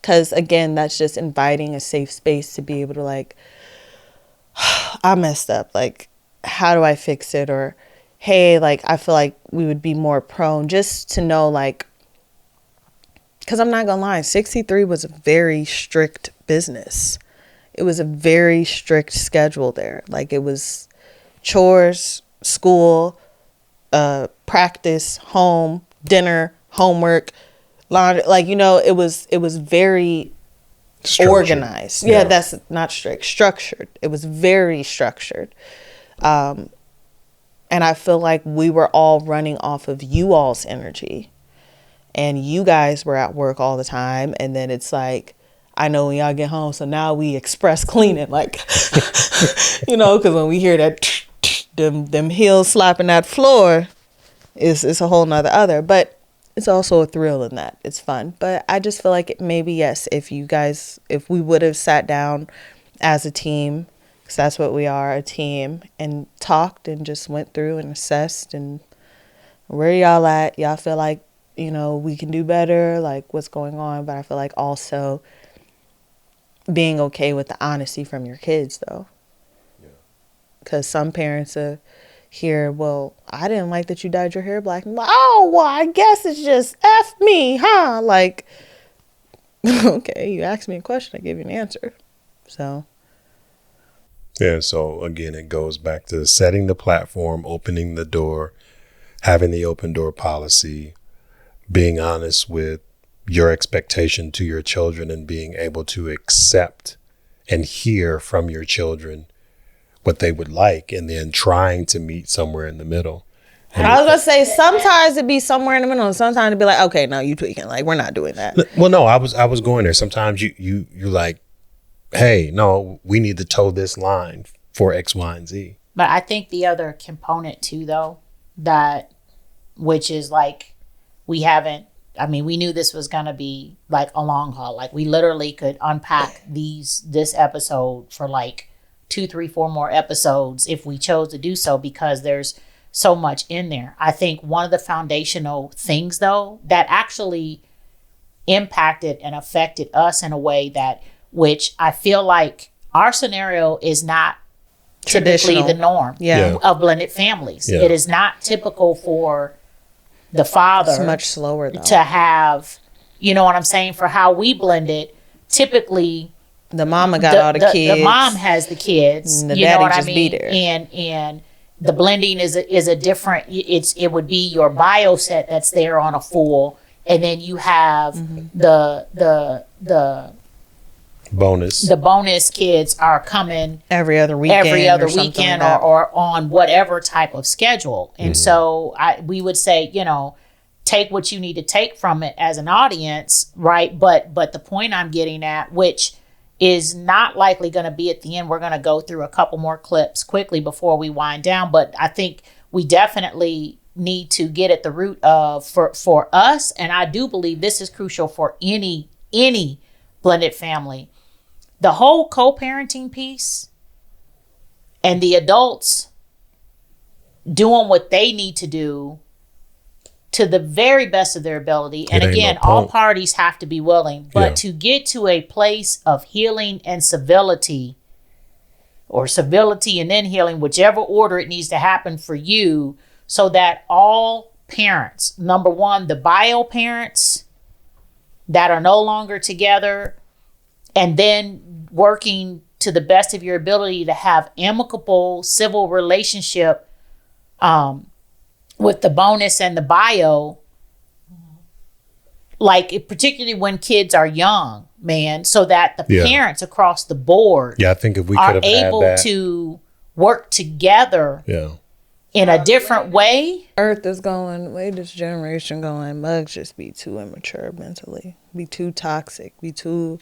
Because again, that's just inviting a safe space to be able to like, I messed up. Like, how do I fix it? Or, hey, like, I feel like we would be more prone just to know, like, because I'm not going to lie, 63 was a very strict business. It was a very strict schedule there. Like, it was chores, school, practice, home, dinner, homework, laundry. Like, it was very structured. Organized. Yeah, that's not strict. Structured. It was very structured. And I feel like we were all running off of you all's energy. And you guys were at work all the time. And then it's like, I know when y'all get home, so now we express cleaning. Like, because when we hear that, them heels slapping that floor, it's a whole nother other. But it's also a thrill in that. It's fun. But I just feel like maybe, yes, if we would have sat down as a team, because that's what we are, a team, and talked and just went through and assessed and where y'all at. Y'all feel like, we can do better, like what's going on. But I feel like also being okay with the honesty from your kids, though. Because some parents are here, well, I didn't like that you dyed your hair black. I'm like, oh, well, I guess it's just F me, huh? Like, okay, you asked me a question, I gave you an answer. So. Yeah, so again, it goes back to setting the platform, opening the door, having the open door policy, being honest with your expectation to your children and being able to accept and hear from your children what they would like, and then trying to meet somewhere in the middle. And I was going to say, sometimes it'd be somewhere in the middle, and sometimes it'd be like, okay, no, you tweaking. Like, we're not doing that. Well, no, I was going there. Sometimes you're like, hey, no, we need to toe this line for X, Y, and Z. But I think the other component too, though, which is like, we knew this was going to be like a long haul. Like, we literally could unpack this episode for like 2, 3, 4 more episodes if we chose to do so, because there's so much in there. I think one of the foundational things, though, that actually impacted and affected us in a way which I feel like our scenario is not typically the norm of blended families. Yeah. It is not typical for the father. It's much slower, though, to have, you know what I'm saying, for how we blended. Typically, the mama got all the kids. The mom has the kids. And the daddy just be there. And the blending is a different. It would be your bio set that's there on a full, and then you have the bonus. The bonus kids are coming every other weekend or on whatever type of schedule. And so we would say, take what you need to take from it as an audience, right? But the point I'm getting at, which is not likely going to be at the end, we're going to go through a couple more clips quickly before we wind down. But I think we definitely need to get at the root of, for us, and I do believe this is crucial for any blended family, the whole co-parenting piece and the adults doing what they need to do to the very best of their ability. And again, all parties have to be willing, but to get to a place of healing and civility, or civility and then healing, whichever order it needs to happen for you, so that all parents. Number one, the bio parents that are no longer together, and then working to the best of your ability to have amicable civil relationship with the bonus and the bio, like particularly when kids are young, man, so that the parents across the board I think if we are could have able had that, to work together in a different way. Earth is going, way this generation going, mugs just be too immature mentally, be too toxic, be too...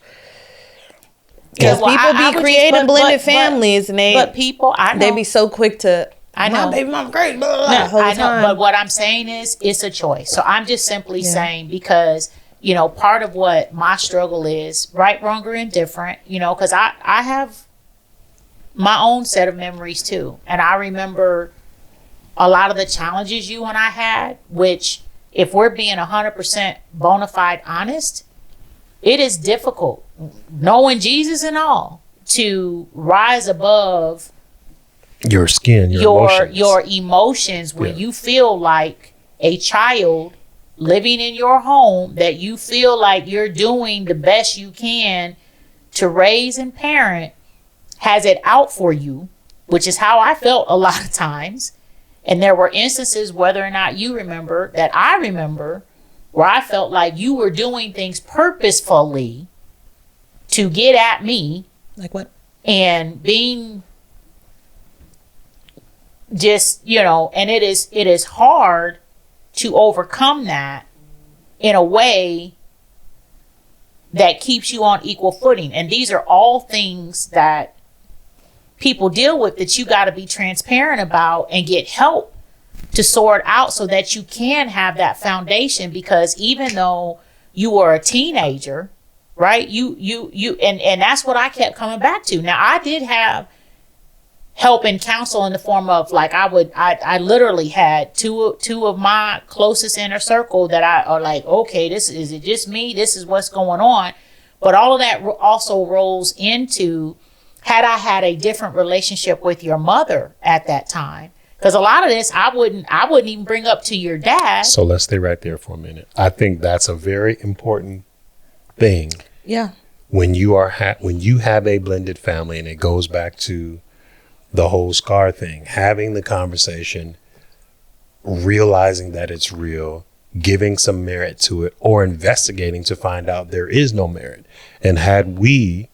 Because people be creating blended families, and people, I know, they be so quick to, I know, my baby mama crazy, blah, blah, no, blah, I know, but what I'm saying is, it's a choice. So I'm just simply saying, because part of what my struggle is, right, wrong, or indifferent, because I have my own set of memories too, and I remember a lot of the challenges you and I had, which, if we're being 100% bona fide honest, it is difficult, knowing Jesus and all, to rise above your skin, your emotions when you feel like a child living in your home, that you feel like you're doing the best you can to raise and parent, has it out for you, which is how I felt a lot of times. And there were instances, whether or not you remember, that I remember, where I felt like you were doing things purposefully to get at me. Like what? And being just, and it is hard to overcome that in a way that keeps you on equal footing. And these are all things that people deal with, that you got to be transparent about and get help to sort out, so that you can have that foundation. Because even though you were a teenager, right, you and that's what I kept coming back to. Now, I did have help and counsel in the form of, like, I literally had two of my closest inner circle that I are like, okay, is it just me? This is what's going on. But all of that also rolls into, had I had a different relationship with your mother at that time. Because a lot of this, I wouldn't even bring up to your dad. So let's stay right there for a minute. I think that's a very important thing. Yeah. When you have a blended family, and it goes back to the whole scar thing, having the conversation, realizing that it's real, giving some merit to it, or investigating to find out there is no merit. And had we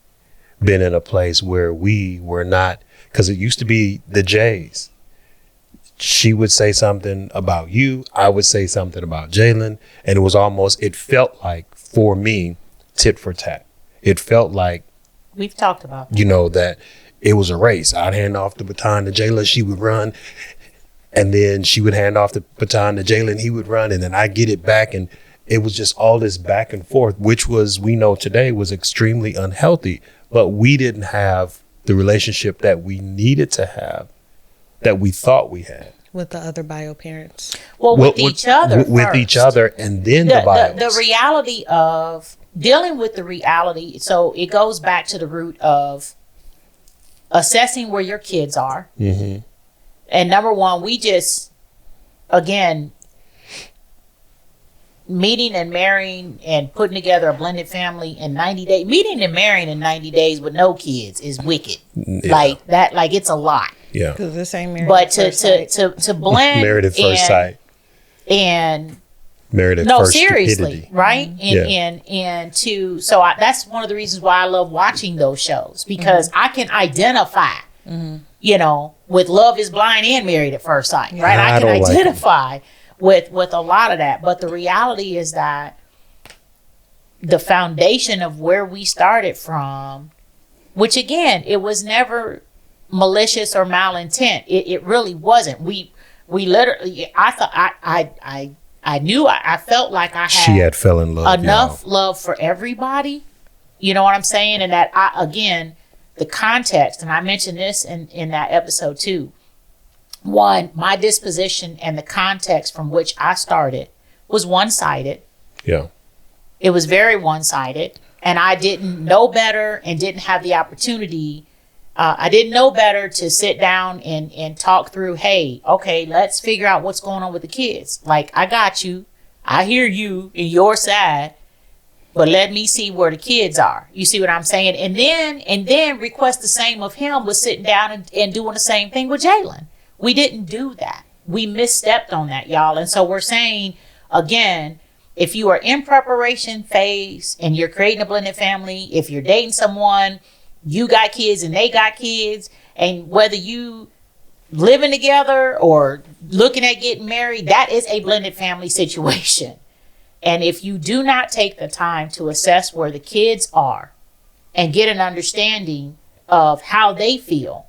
been in a place where we were not, because it used to be the J's. She would say something about you, I would say something about Jalen, and it felt like, for me, tit for tat. It felt like, we've talked about that. That it was a race. I'd hand off the baton to Jayla, she would run, and then she would hand off the baton to Jalen, he would run, and then I get it back, and it was just all this back and forth, which we know today was extremely unhealthy, but we didn't have the relationship that we needed to have, that we thought we had. With the other bio parents. Well, with each other. With each other, and then the bios. The reality of dealing with the reality. So it goes back to the root of assessing where your kids are. Mm-hmm. And number one, we just, again, meeting and marrying and putting together a blended family in 90 days. Meeting and marrying in 90 days with no kids is wicked. Yeah. Like that, like it's a lot. Yeah. Because this ain't married but to blend married at first sight. And married at first seriously, stupidity. Right? And that's one of the reasons why I love watching those shows, because I can identify, with Love is Blind and Married at First Sight, right? I can identify with a lot of that. But the reality is that the foundation of where we started from, which again, it was never malicious or malintent. It really wasn't. We literally, I thought, I knew, I felt like I had fell in love, enough love for everybody. You know what I'm saying? And that again, the context, and I mentioned this in that episode too. One, my disposition and the context from which I started was one-sided. Yeah. It was very one-sided, and I didn't know better and didn't have the opportunity I didn't know better to sit down and talk through, hey, okay, let's figure out what's going on with the kids. Like, I got you. I hear you in your side, but let me see where the kids are. You see what I'm saying? And then request the same of him with sitting down and doing the same thing with Jaylen. We didn't do that. We misstepped on that, y'all. And so we're saying, again, if you are in preparation phase and you're creating a blended family, if you're dating someone, you got kids and they got kids, and whether you living together or looking at getting married, that is a blended family situation. And if you do not take the time to assess where the kids are and get an understanding of how they feel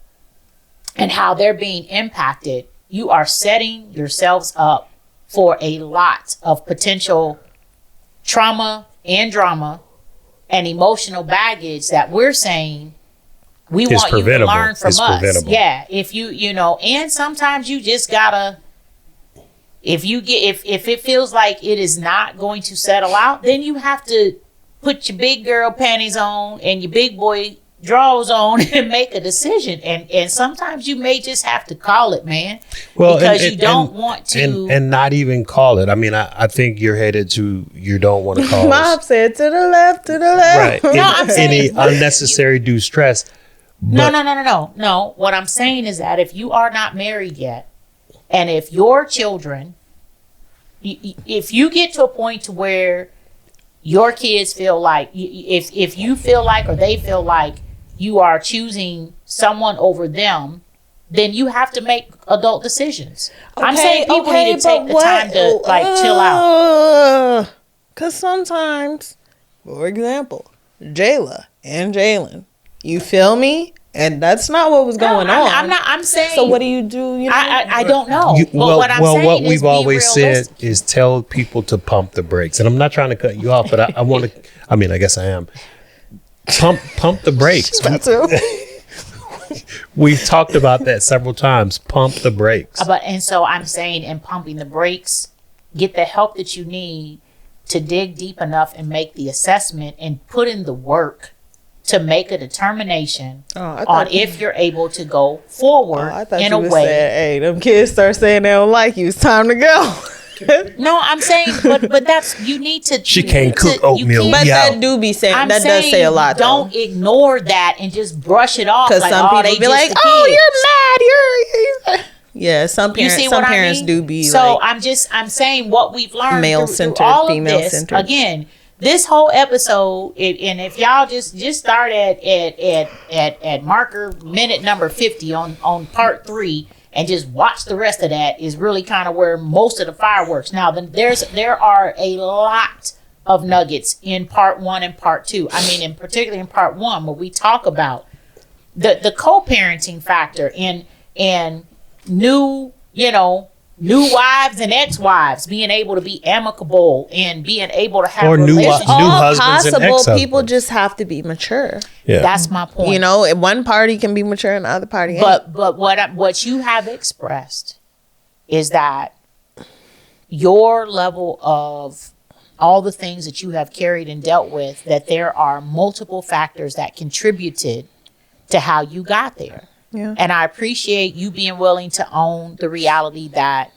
and how they're being impacted, you are setting yourselves up for a lot of potential trauma and drama and emotional baggage that we're saying we want you to learn from us. Yeah, if you know, and sometimes you just gotta, if it feels like it is not going to settle out, then you have to put your big girl panties on and your big boy drawers on and make a decision. And sometimes you may just have to call it, man. Well, because you don't want to. And not even call it. I mean, I think you're headed to, you don't want to cause. Mom said to the left, to the left. Right. No, I'm saying, any unnecessary due stress. No. What I'm saying is that if you are not married yet, and if your children, if you get to a point to where your kids feel like, if you feel like, or they feel like you are choosing someone over them, then you have to make adult decisions. Okay, I'm saying people need to take the time to chill out. Because sometimes, for example, Jayla and Jaylen, you feel me? And that's not what was going on. I'm saying. So what do you do? You know? I don't know. What we've always said is tell people to pump the brakes. And I'm not trying to cut you off, but I want to. I mean, I guess I am. Pump the brakes. We've talked about that several times. Pump the brakes. And so I'm saying, in pumping the brakes, get the help that you need to dig deep enough and make the assessment and put in the work to make a determination on if you're able to go forward in a way. Hey, them kids start saying they don't like you. It's time to go. No, I'm saying, but that's, you need to. She can't cook oatmeal. But that do be saying, that does say a lot. Don't ignore that and just brush it off. Because some people be like, oh, you're mad. Yeah, some parents do be. So like, I'm saying what we've learned through all of this. Again, this whole episode, and if y'all just start at marker minute number 50 on part 3 and just watch the rest of that, is really kind of where most of the fireworks. Now, there are a lot of nuggets in part 1 and part 2. I mean, in particularly in part 1, where we talk about the co-parenting factor and new wives and ex-wives being able to be amicable and being able to have relationships. New husbands and ex-husbands. People just have to be mature. Yeah. That's my point. You know, one party can be mature and the other party ain't. But what you have expressed is that your level of all the things that you have carried and dealt with, that there are multiple factors that contributed to how you got there. Yeah. And I appreciate you being willing to own the reality that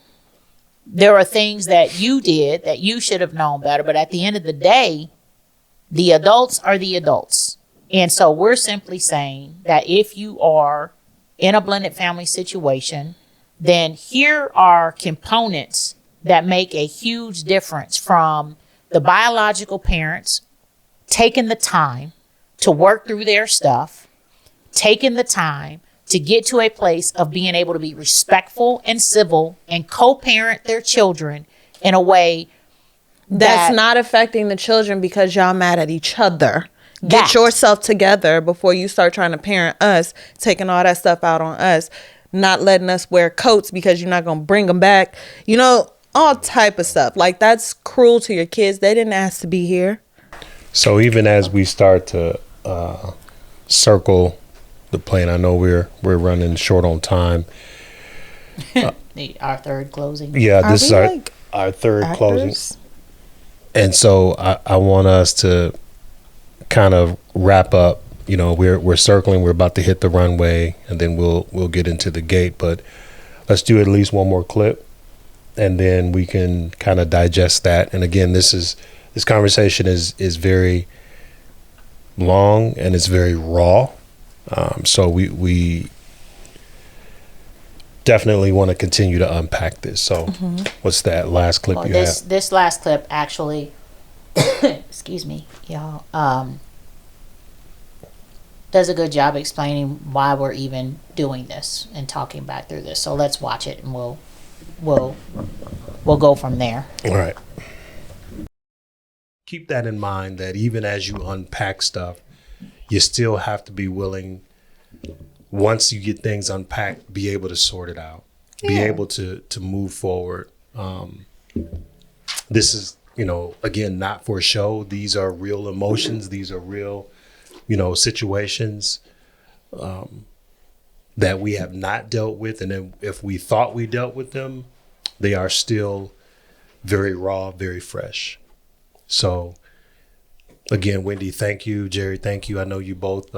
there are things that you did that you should have known better. But at the end of the day, the adults are the adults. And so we're simply saying that if you are in a blended family situation, then here are components that make a huge difference from the biological parents taking the time to work through their stuff, taking the time to get to a place of being able to be respectful and civil and co-parent their children in a way that's not affecting the children because y'all mad at each other. Get yourself together before you start trying to parent us, taking all that stuff out on us, not letting us wear coats because you're not going to bring them back. You know, all type of stuff. Like, that's cruel to your kids. They didn't ask to be here. So even as we start to circle the plane, I know we're running short on time. Our third closing. Yeah, this is our third actors? closing. And so I want us to kind of wrap up you know, we're circling. We're about to hit the runway, and then we'll get into the gate. But let's do at least one more clip, and then we can kind of digest that. And again, this conversation is very long and it's very raw. So we definitely want to continue to unpack this. So what's that last clip you have? This last clip actually, excuse me, y'all, does a good job explaining why we're even doing this and talking back through this. So let's watch it and we'll go from there. All right. Keep that in mind, that even as you unpack stuff, you still have to be willing, once you get things unpacked, be able to sort it out, be able to move forward. This is, you know, again, not for show. These are real emotions. These are real, you know, situations that we have not dealt with. And then if we thought we dealt with them, they are still very raw, very fresh. So again, Wendy, thank you. Jerry, thank you. I know you both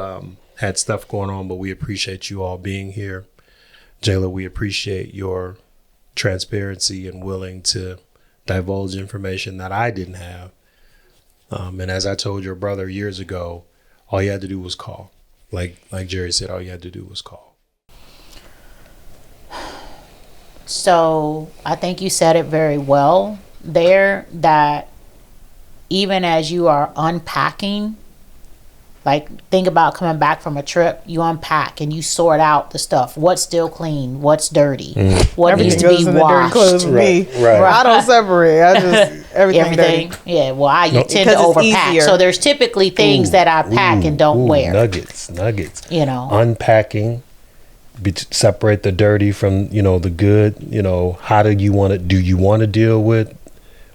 had stuff going on, but we appreciate you all being here. Jayla, we appreciate your transparency and willing to divulge information that I didn't have. And as I told your brother years ago, all you had to do was call. Like Jerry said, all you had to do was call. So I think you said it very well there, that even as you are unpacking, like think about coming back from a trip, you unpack and you sort out the stuff. What's still clean? What's dirty? What Everything needs to goes be in the dirty washed? clothes with me. Right. I don't separate. I just everything. Dirty. Yeah. Well, I tend to Because it's overpack. easier. So there's typically things that I pack and don't wear. Nuggets. You know, Unpacking. Separate the dirty from, you know, the good. You know, how do you want to deal with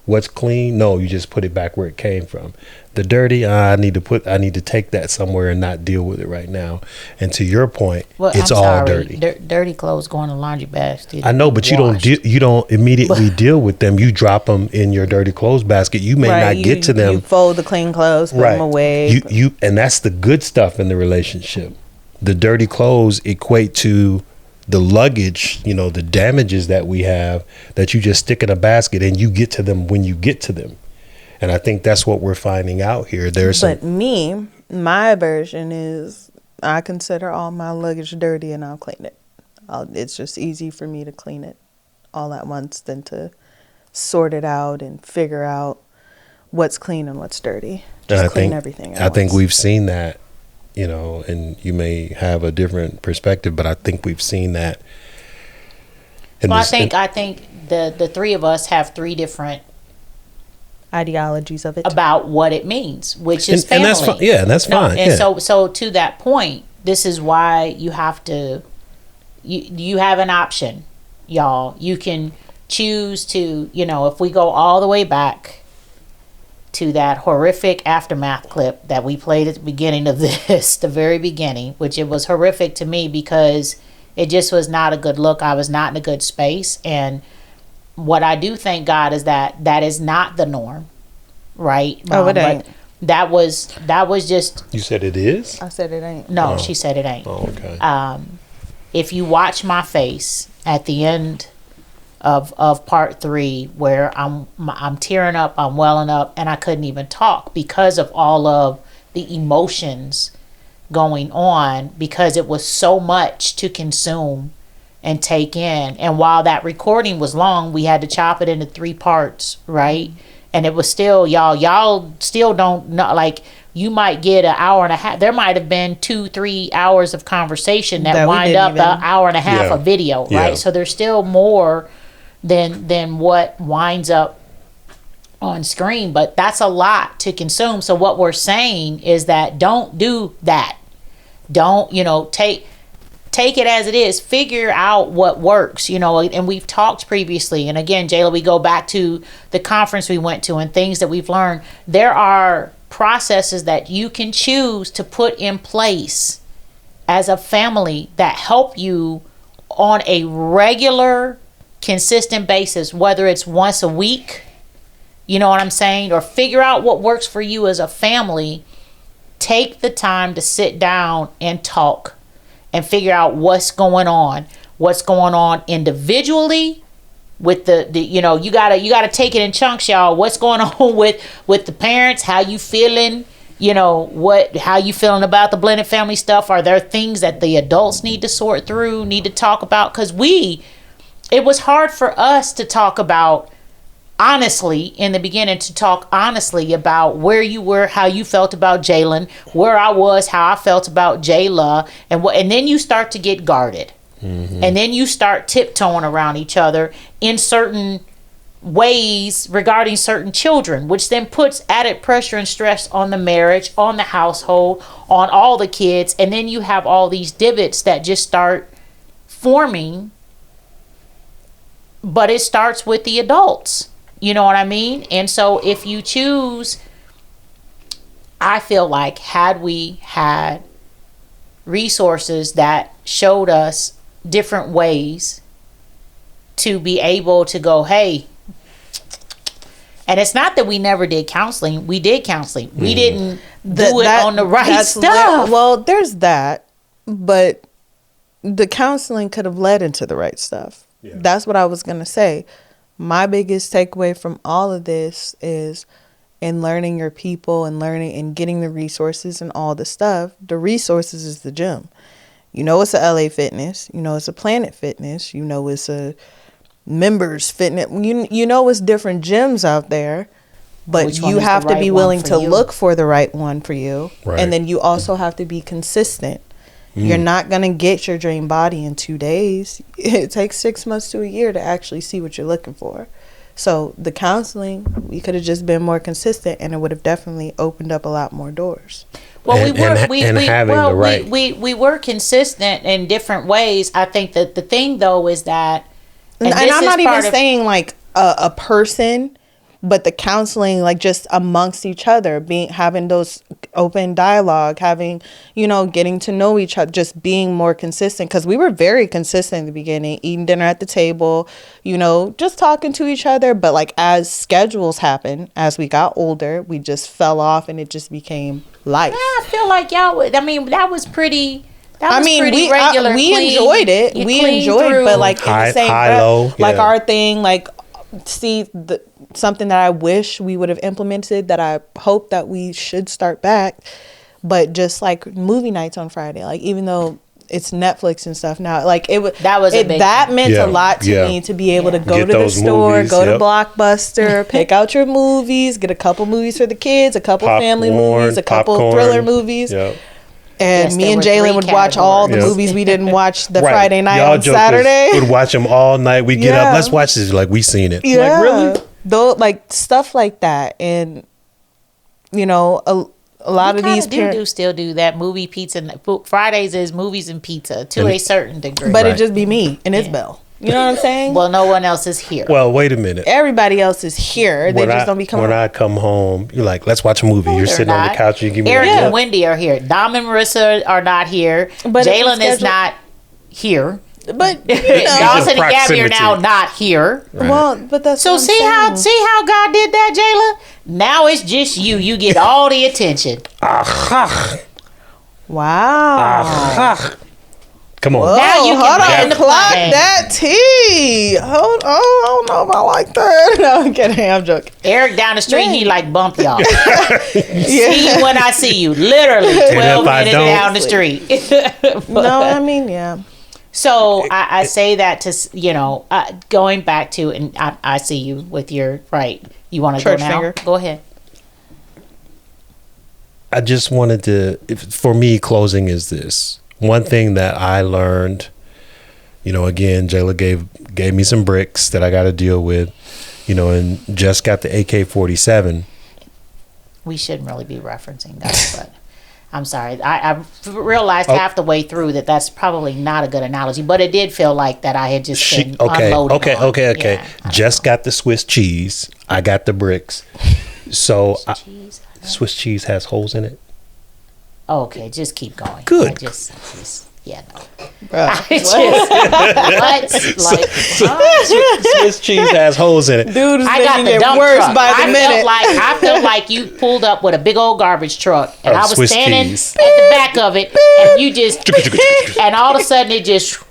what's clean? No, you just put it back where it came from. The dirty, I need to take that somewhere and not deal with it right now. And to your point, it's all dirty. Dirty clothes go in the laundry basket. I know, but you don't immediately deal with them. You drop them in your dirty clothes basket. You may not get to them. You fold the clean clothes, put them away. And that's the good stuff in the relationship. The dirty clothes equate to the luggage, you know, the damages that we have that you just stick in a basket and you get to them when you get to them. And I think that's what we're finding out here. My version is I consider all my luggage dirty and I'll clean it. It's just easy for me to clean it all at once than to sort it out and figure out what's clean and what's dirty. Just clean everything at I think once. we've seen that, you know, and you may have a different perspective, but I think we've seen that. I think the three of us have three different ideologies of it about what it means, which is family. And that's fine. Yeah, and that's fine. And so to that point, this is why you have to, you have an option, y'all. You can choose to, you know, if we go all the way back to that horrific Aftermath clip that we played at the beginning of this, the very beginning, which it was horrific to me because it just was not a good look. I was not in a good space. And what I do thank God is that that is not the norm, right? It ain't. But that was just. You said it is? I said it ain't. No, she said it ain't. Oh, okay. If you watch my face at the end of part 3, where I'm tearing up, I'm welling up, and I couldn't even talk because of all of the emotions going on, because it was so much to consume and take in. And while that recording was long, we had to chop it into 3 parts, right? And it was still, y'all still don't know, like, you might get an hour and a half. There might have been 2-3 hours of conversation that wind up an hour and a half of video, right? So there's still more than what winds up on screen, but that's a lot to consume. So what we're saying is that don't do that. Don't, you know, take it as it is. Figure out what works, you know. And we've talked previously, and again, Jayla, we go back to the conference we went to and things that we've learned. There are processes that you can choose to put in place as a family that help you on a regular, consistent basis, whether it's once a week, you know what I'm saying, or figure out what works for you as a family take the time to sit down and talk and figure out what's going on individually with the you know, you gotta take it in chunks, y'all. What's going on with the parents? How you feeling? You know, how you feeling about the blended family stuff? Are there things that the adults need to sort through, need to talk about? Because it was hard for us to talk about, honestly, in the beginning, to talk honestly about where you were, how you felt about Jalen, where I was, how I felt about Jayla, and then you start to get guarded. Mm-hmm. And then you start tiptoeing around each other in certain ways regarding certain children, which then puts added pressure and stress on the marriage, on the household, on all the kids. And then you have all these divots that just start forming. But it starts with the adults. You know what I mean? And so if you choose, I feel like had we had resources that showed us different ways to be able to go, hey, and it's not that we never did counseling. We did counseling. We didn't do it on the right stuff. Well, there's that, but the counseling could have led into the right stuff. Yeah. That's what I was going to say. My biggest takeaway from all of this is in learning your people and learning and getting the resources and all the stuff. The resources is the gym. You know, it's a LA Fitness. You know, it's a Planet Fitness. You know, it's a Members Fitness. You know, it's different gyms out there, but you have to be willing to look for the right one for you. Right. And then you also have to be consistent. You're not going to get your dream body in 2 days. It takes 6 months to a year to actually see what you're looking for. So the counseling, we could have just been more consistent, and it would have definitely opened up a lot more doors. Well, we were consistent in different ways. I think that the thing though is that, and I'm not even saying like a person, but the counseling, like just amongst each other, having those open dialogue, having, you know, getting to know each other, just being more consistent. Because we were very consistent in the beginning, eating dinner at the table, you know, just talking to each other. But like as schedules happened, as we got older, we just fell off and it just became life. Yeah, I feel like that was pretty. We enjoyed it. We enjoyed, but like in the same breath, like our thing, like something that I wish we would have implemented, that I hope that we should start back, but just like movie nights on Friday, like even though it's Netflix and stuff now, like that meant a lot to me, to be able to go to the store, movies, go to Blockbuster, pick out your movies, get a couple movies for the kids, a couple family movies, a couple thriller movies. And me and Jayla would watch all the movies we didn't watch the Friday night on Saturday. Would watch them all night. We get up, let's watch this. Like, we seen it. Yeah. Like, really? Though, like stuff like that. And, you know, a lot of these parents still do that. Movie, pizza. Fridays is movies and pizza to a certain degree. But it just be me and Isabel. You know what I'm saying? Well, no one else is here. Well, wait a minute. Everybody else is here. They just don't be coming. When I come home, you're like, let's watch a movie. You're sitting on the couch. You give me Eric and Wendy are here. Dom and Marissa are not here. But Jalen is not here. But you know, Dawson and Gabby are now not here. Right. Well, but that's so see how God did that, Jayla? Now it's just you. You get all the attention. Wow. Come on. Whoa, now you can clock that tea. Hold on, I don't know if I like that. No, I'm kidding. I'm joking. Eric down the street, he like bump y'all. See you when I see you. Literally 12 minutes down the street. No, I mean, yeah. So I say that to, you know, going back to, and I see you with your, right. You want to go now? Finger. Go ahead. I just wanted to, for me, closing is this. One thing that I learned, you know, again, Jayla gave me some bricks that I got to deal with, you know, and just got the AK-47. We shouldn't really be referencing that, but I'm sorry. I realized half the way through that that's probably not a good analogy, but it did feel like that I had just been unloading. Okay. Yeah, just got the Swiss cheese. I got the bricks. So Swiss cheese has holes in it. Okay, just keep going. Good. Yeah, no. Bruh, Swiss cheese has holes in it. Dude is I got making the it dump worse truck. by the minute. I felt like you pulled up with a big old garbage truck, and I was Swiss standing cheese. at the back of it, and you just, and all of a sudden it just.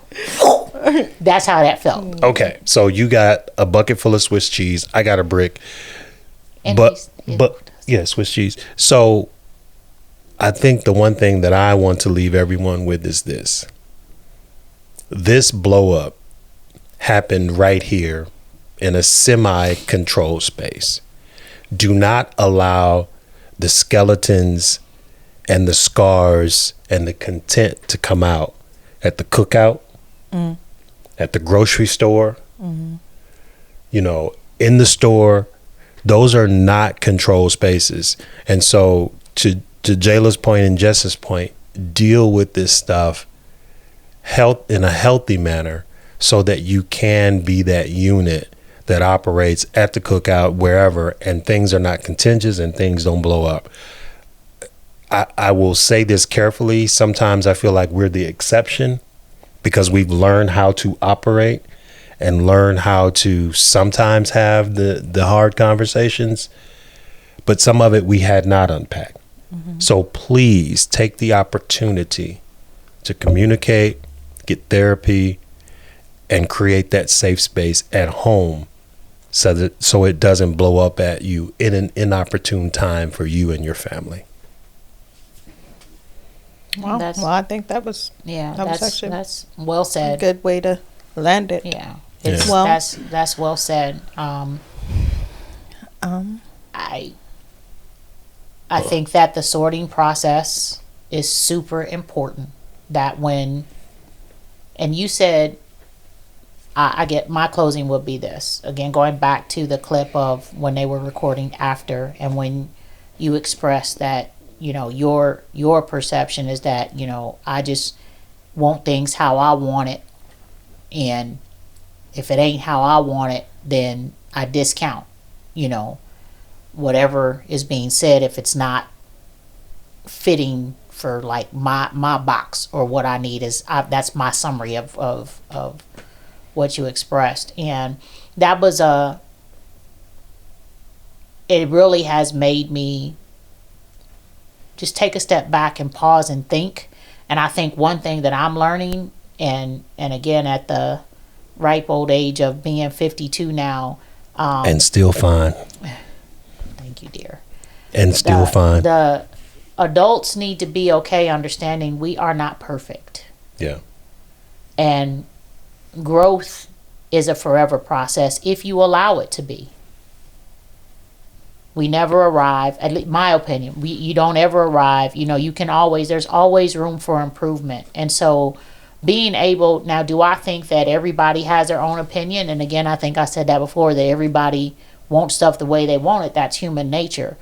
That's how that felt. Okay, so you got a bucket full of Swiss cheese. I got a brick. And But yeah, Swiss cheese. So I think the one thing that I want to leave everyone with is this. This blow up happened right here in a semi-controlled space. Do not allow the skeletons and the scars and the content to come out at the cookout, at the grocery store, you know, in the store. Those are not controlled spaces. And so to Jayla's point and Jess's point, deal with this stuff in a healthy manner so that you can be that unit that operates at the cookout, wherever, and things are not contentious and things don't blow up. I will say this carefully. Sometimes I feel like we're the exception because we've learned how to operate and learn how to sometimes have the hard conversations, but some of it we had not unpacked. So please take the opportunity to communicate, get therapy, and create that safe space at home so it doesn't blow up at you in an inopportune time for you and your family. Well, I think that was that's well said. a good way to land it. Yeah. Well, That's well said. I think that the sorting process is super important. That when, and you said, I get, my closing would be this. Again, going back to the clip of when they were recording after, and when you expressed that, you know, your perception is that, you know, I just want things how I want it, and if it ain't how I want it, then I discount, you know, whatever is being said if it's not fitting for like my box or what I need is. That's my summary of what you expressed, and that was it really has made me just take a step back and pause and think. And I think one thing that I'm learning, and again at the ripe old age of being 52 now, and still fine. Thank you, dear. And still fine. The adults need to be okay understanding we are not perfect. Yeah. And growth is a forever process if you allow it to be. We never arrive, at least my opinion. You don't ever arrive. You know, you can always, there's always room for improvement. And so being able, now do I think that everybody has their own opinion? And again, I think I said that before, that everybody wants stuff the way they want it. That's human nature.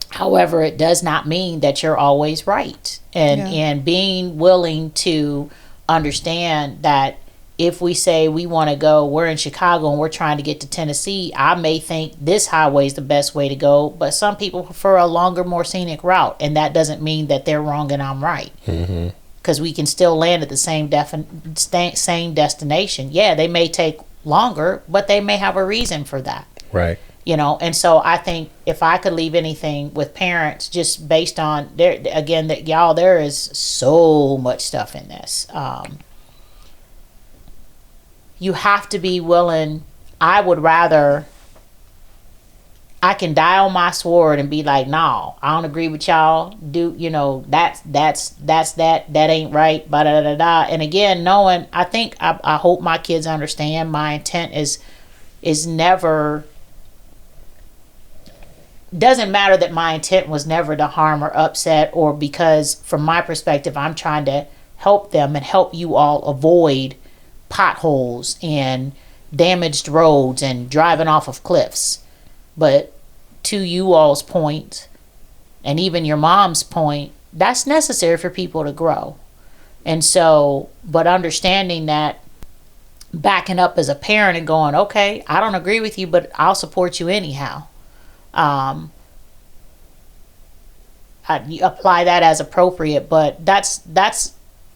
However, it does not mean that you're always right. And being willing to understand that if we say we want to go, we're in Chicago and we're trying to get to Tennessee, I may think this highway is the best way to go, but some people prefer a longer, more scenic route, and that doesn't mean that they're wrong and I'm right. Because we can still land at the same destination. Yeah, they may take longer, but they may have a reason for that. Right. You know, and so I think if I could leave anything with parents, just based on there again, that y'all, there is so much stuff in this. You have to be willing. I would rather, I can die on my sword and be like, no, I don't agree with y'all. Do, you know, that ain't right. Ba da da da. And again, knowing, I think, I hope my kids understand my intent is never, doesn't matter that my intent was never to harm or upset, or because from my perspective, I'm trying to help them and help you all avoid potholes and damaged roads and driving off of cliffs. But to you all's point, and even your mom's point, that's necessary for people to grow. And so, but understanding that, backing up as a parent and going, okay, I don't agree with you, but I'll support you anyhow. I apply that as appropriate, but that's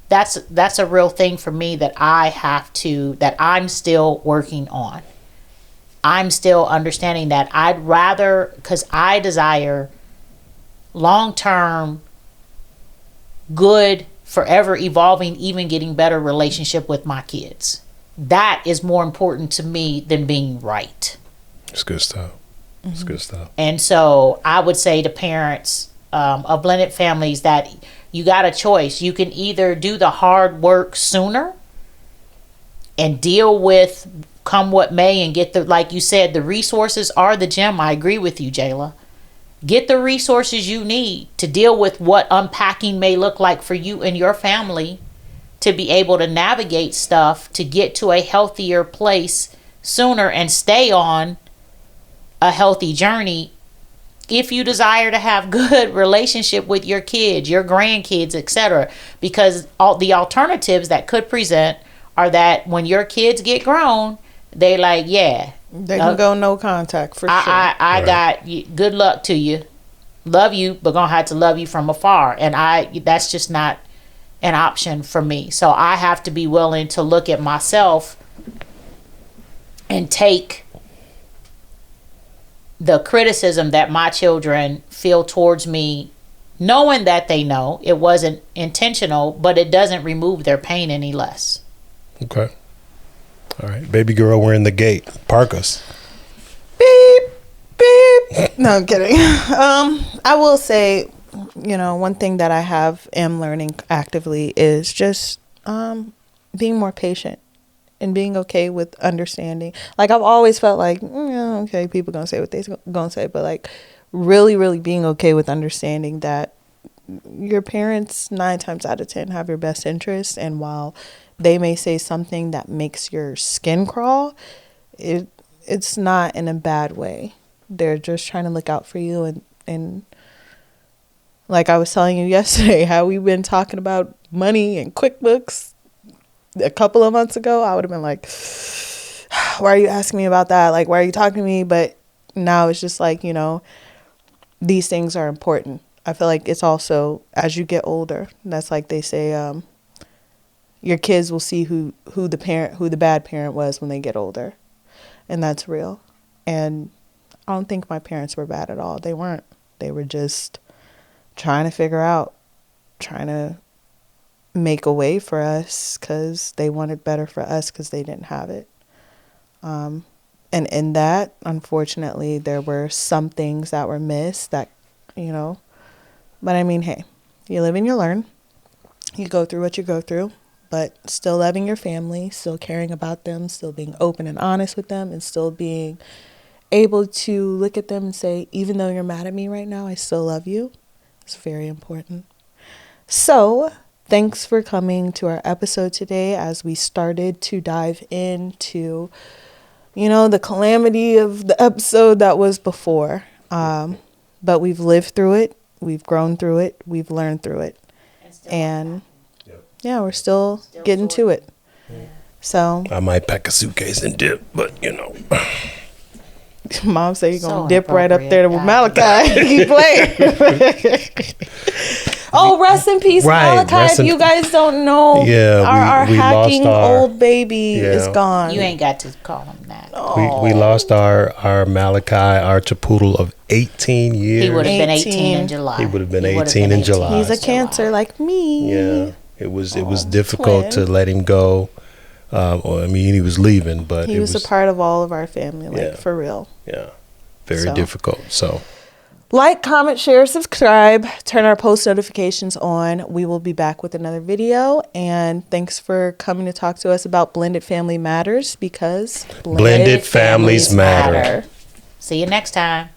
that's a real thing for me that I'm still working on. I'm still understanding that I'd rather, because I desire long-term, good, forever evolving, even getting better relationship with my kids. That is more important to me than being right. It's good stuff. It's good stuff. And so I would say to parents of blended families that you got a choice. You can either do the hard work sooner and deal with come what may and get like you said, the resources are the gem. I agree with you, Jayla. Get the resources you need to deal with what unpacking may look like for you and your family, to be able to navigate stuff to get to a healthier place sooner and stay on a healthy journey if you desire to have good relationship with your kids, your grandkids, etc. Because all the alternatives that could present are that when your kids get grown, they like, yeah, they can go no contact for sure. I got good luck to you, love you, but gonna have to love you from afar, and that's just not an option for me. So I have to be willing to look at myself and take the criticism that my children feel towards me, knowing that they know it wasn't intentional, but it doesn't remove their pain any less. Okay. All right. Baby girl, we're in the gate. Park us. Beep, beep. No, I'm kidding. I will say, one thing that I am learning actively is just being more patient and being okay with understanding. Like, I've always felt like, okay, people gonna say what they gonna say, but like really, really being okay with understanding that your parents 9 times out of 10 have your best interests, and while they may say something that makes your skin crawl, it's not in a bad way. They're just trying to look out for you, and like I was telling you yesterday, how we've been talking about money and QuickBooks a couple of months ago, I would have been like, why are you asking me about that? Like, why are you talking to me? But now it's just like, these things are important. I feel like it's also, as you get older, that's like they say, your kids will see who the bad parent was when they get older. And that's real. And I don't think my parents were bad at all. They weren't. They were just trying to make a way for us because they wanted better for us because they didn't have it. And in that, unfortunately, there were some things that were missed that, but I mean, hey, you live and you learn. You go through what you go through, but still loving your family, still caring about them, still being open and honest with them, and still being able to look at them and say, even though you're mad at me right now, I still love you. It's very important. So thanks for coming to our episode today as we started to dive into, the calamity of the episode that was before. But we've lived through it. We've grown through it. We've learned through it. And yeah, we're still getting to it. Yeah. So I might pack a suitcase and dip, but Mom said you're going to dip right up there with Malachi. Keep playing. Oh, rest in peace, Malachi. If you guys don't know, our hacking old baby is gone. You ain't got to call him that. We lost our Malachi, our Chapoodle of 18 years. He would have been 18 in July. He would have been 18 in July. He's a Cancer like me. Yeah, it was difficult to let him go. He was leaving, but he was a part of all of our family, for real. Yeah, very difficult. So, like, comment, share, subscribe, turn our post notifications on. We will be back with another video. And thanks for coming to talk to us about Blended Family Matters, because blended families matter. See you next time.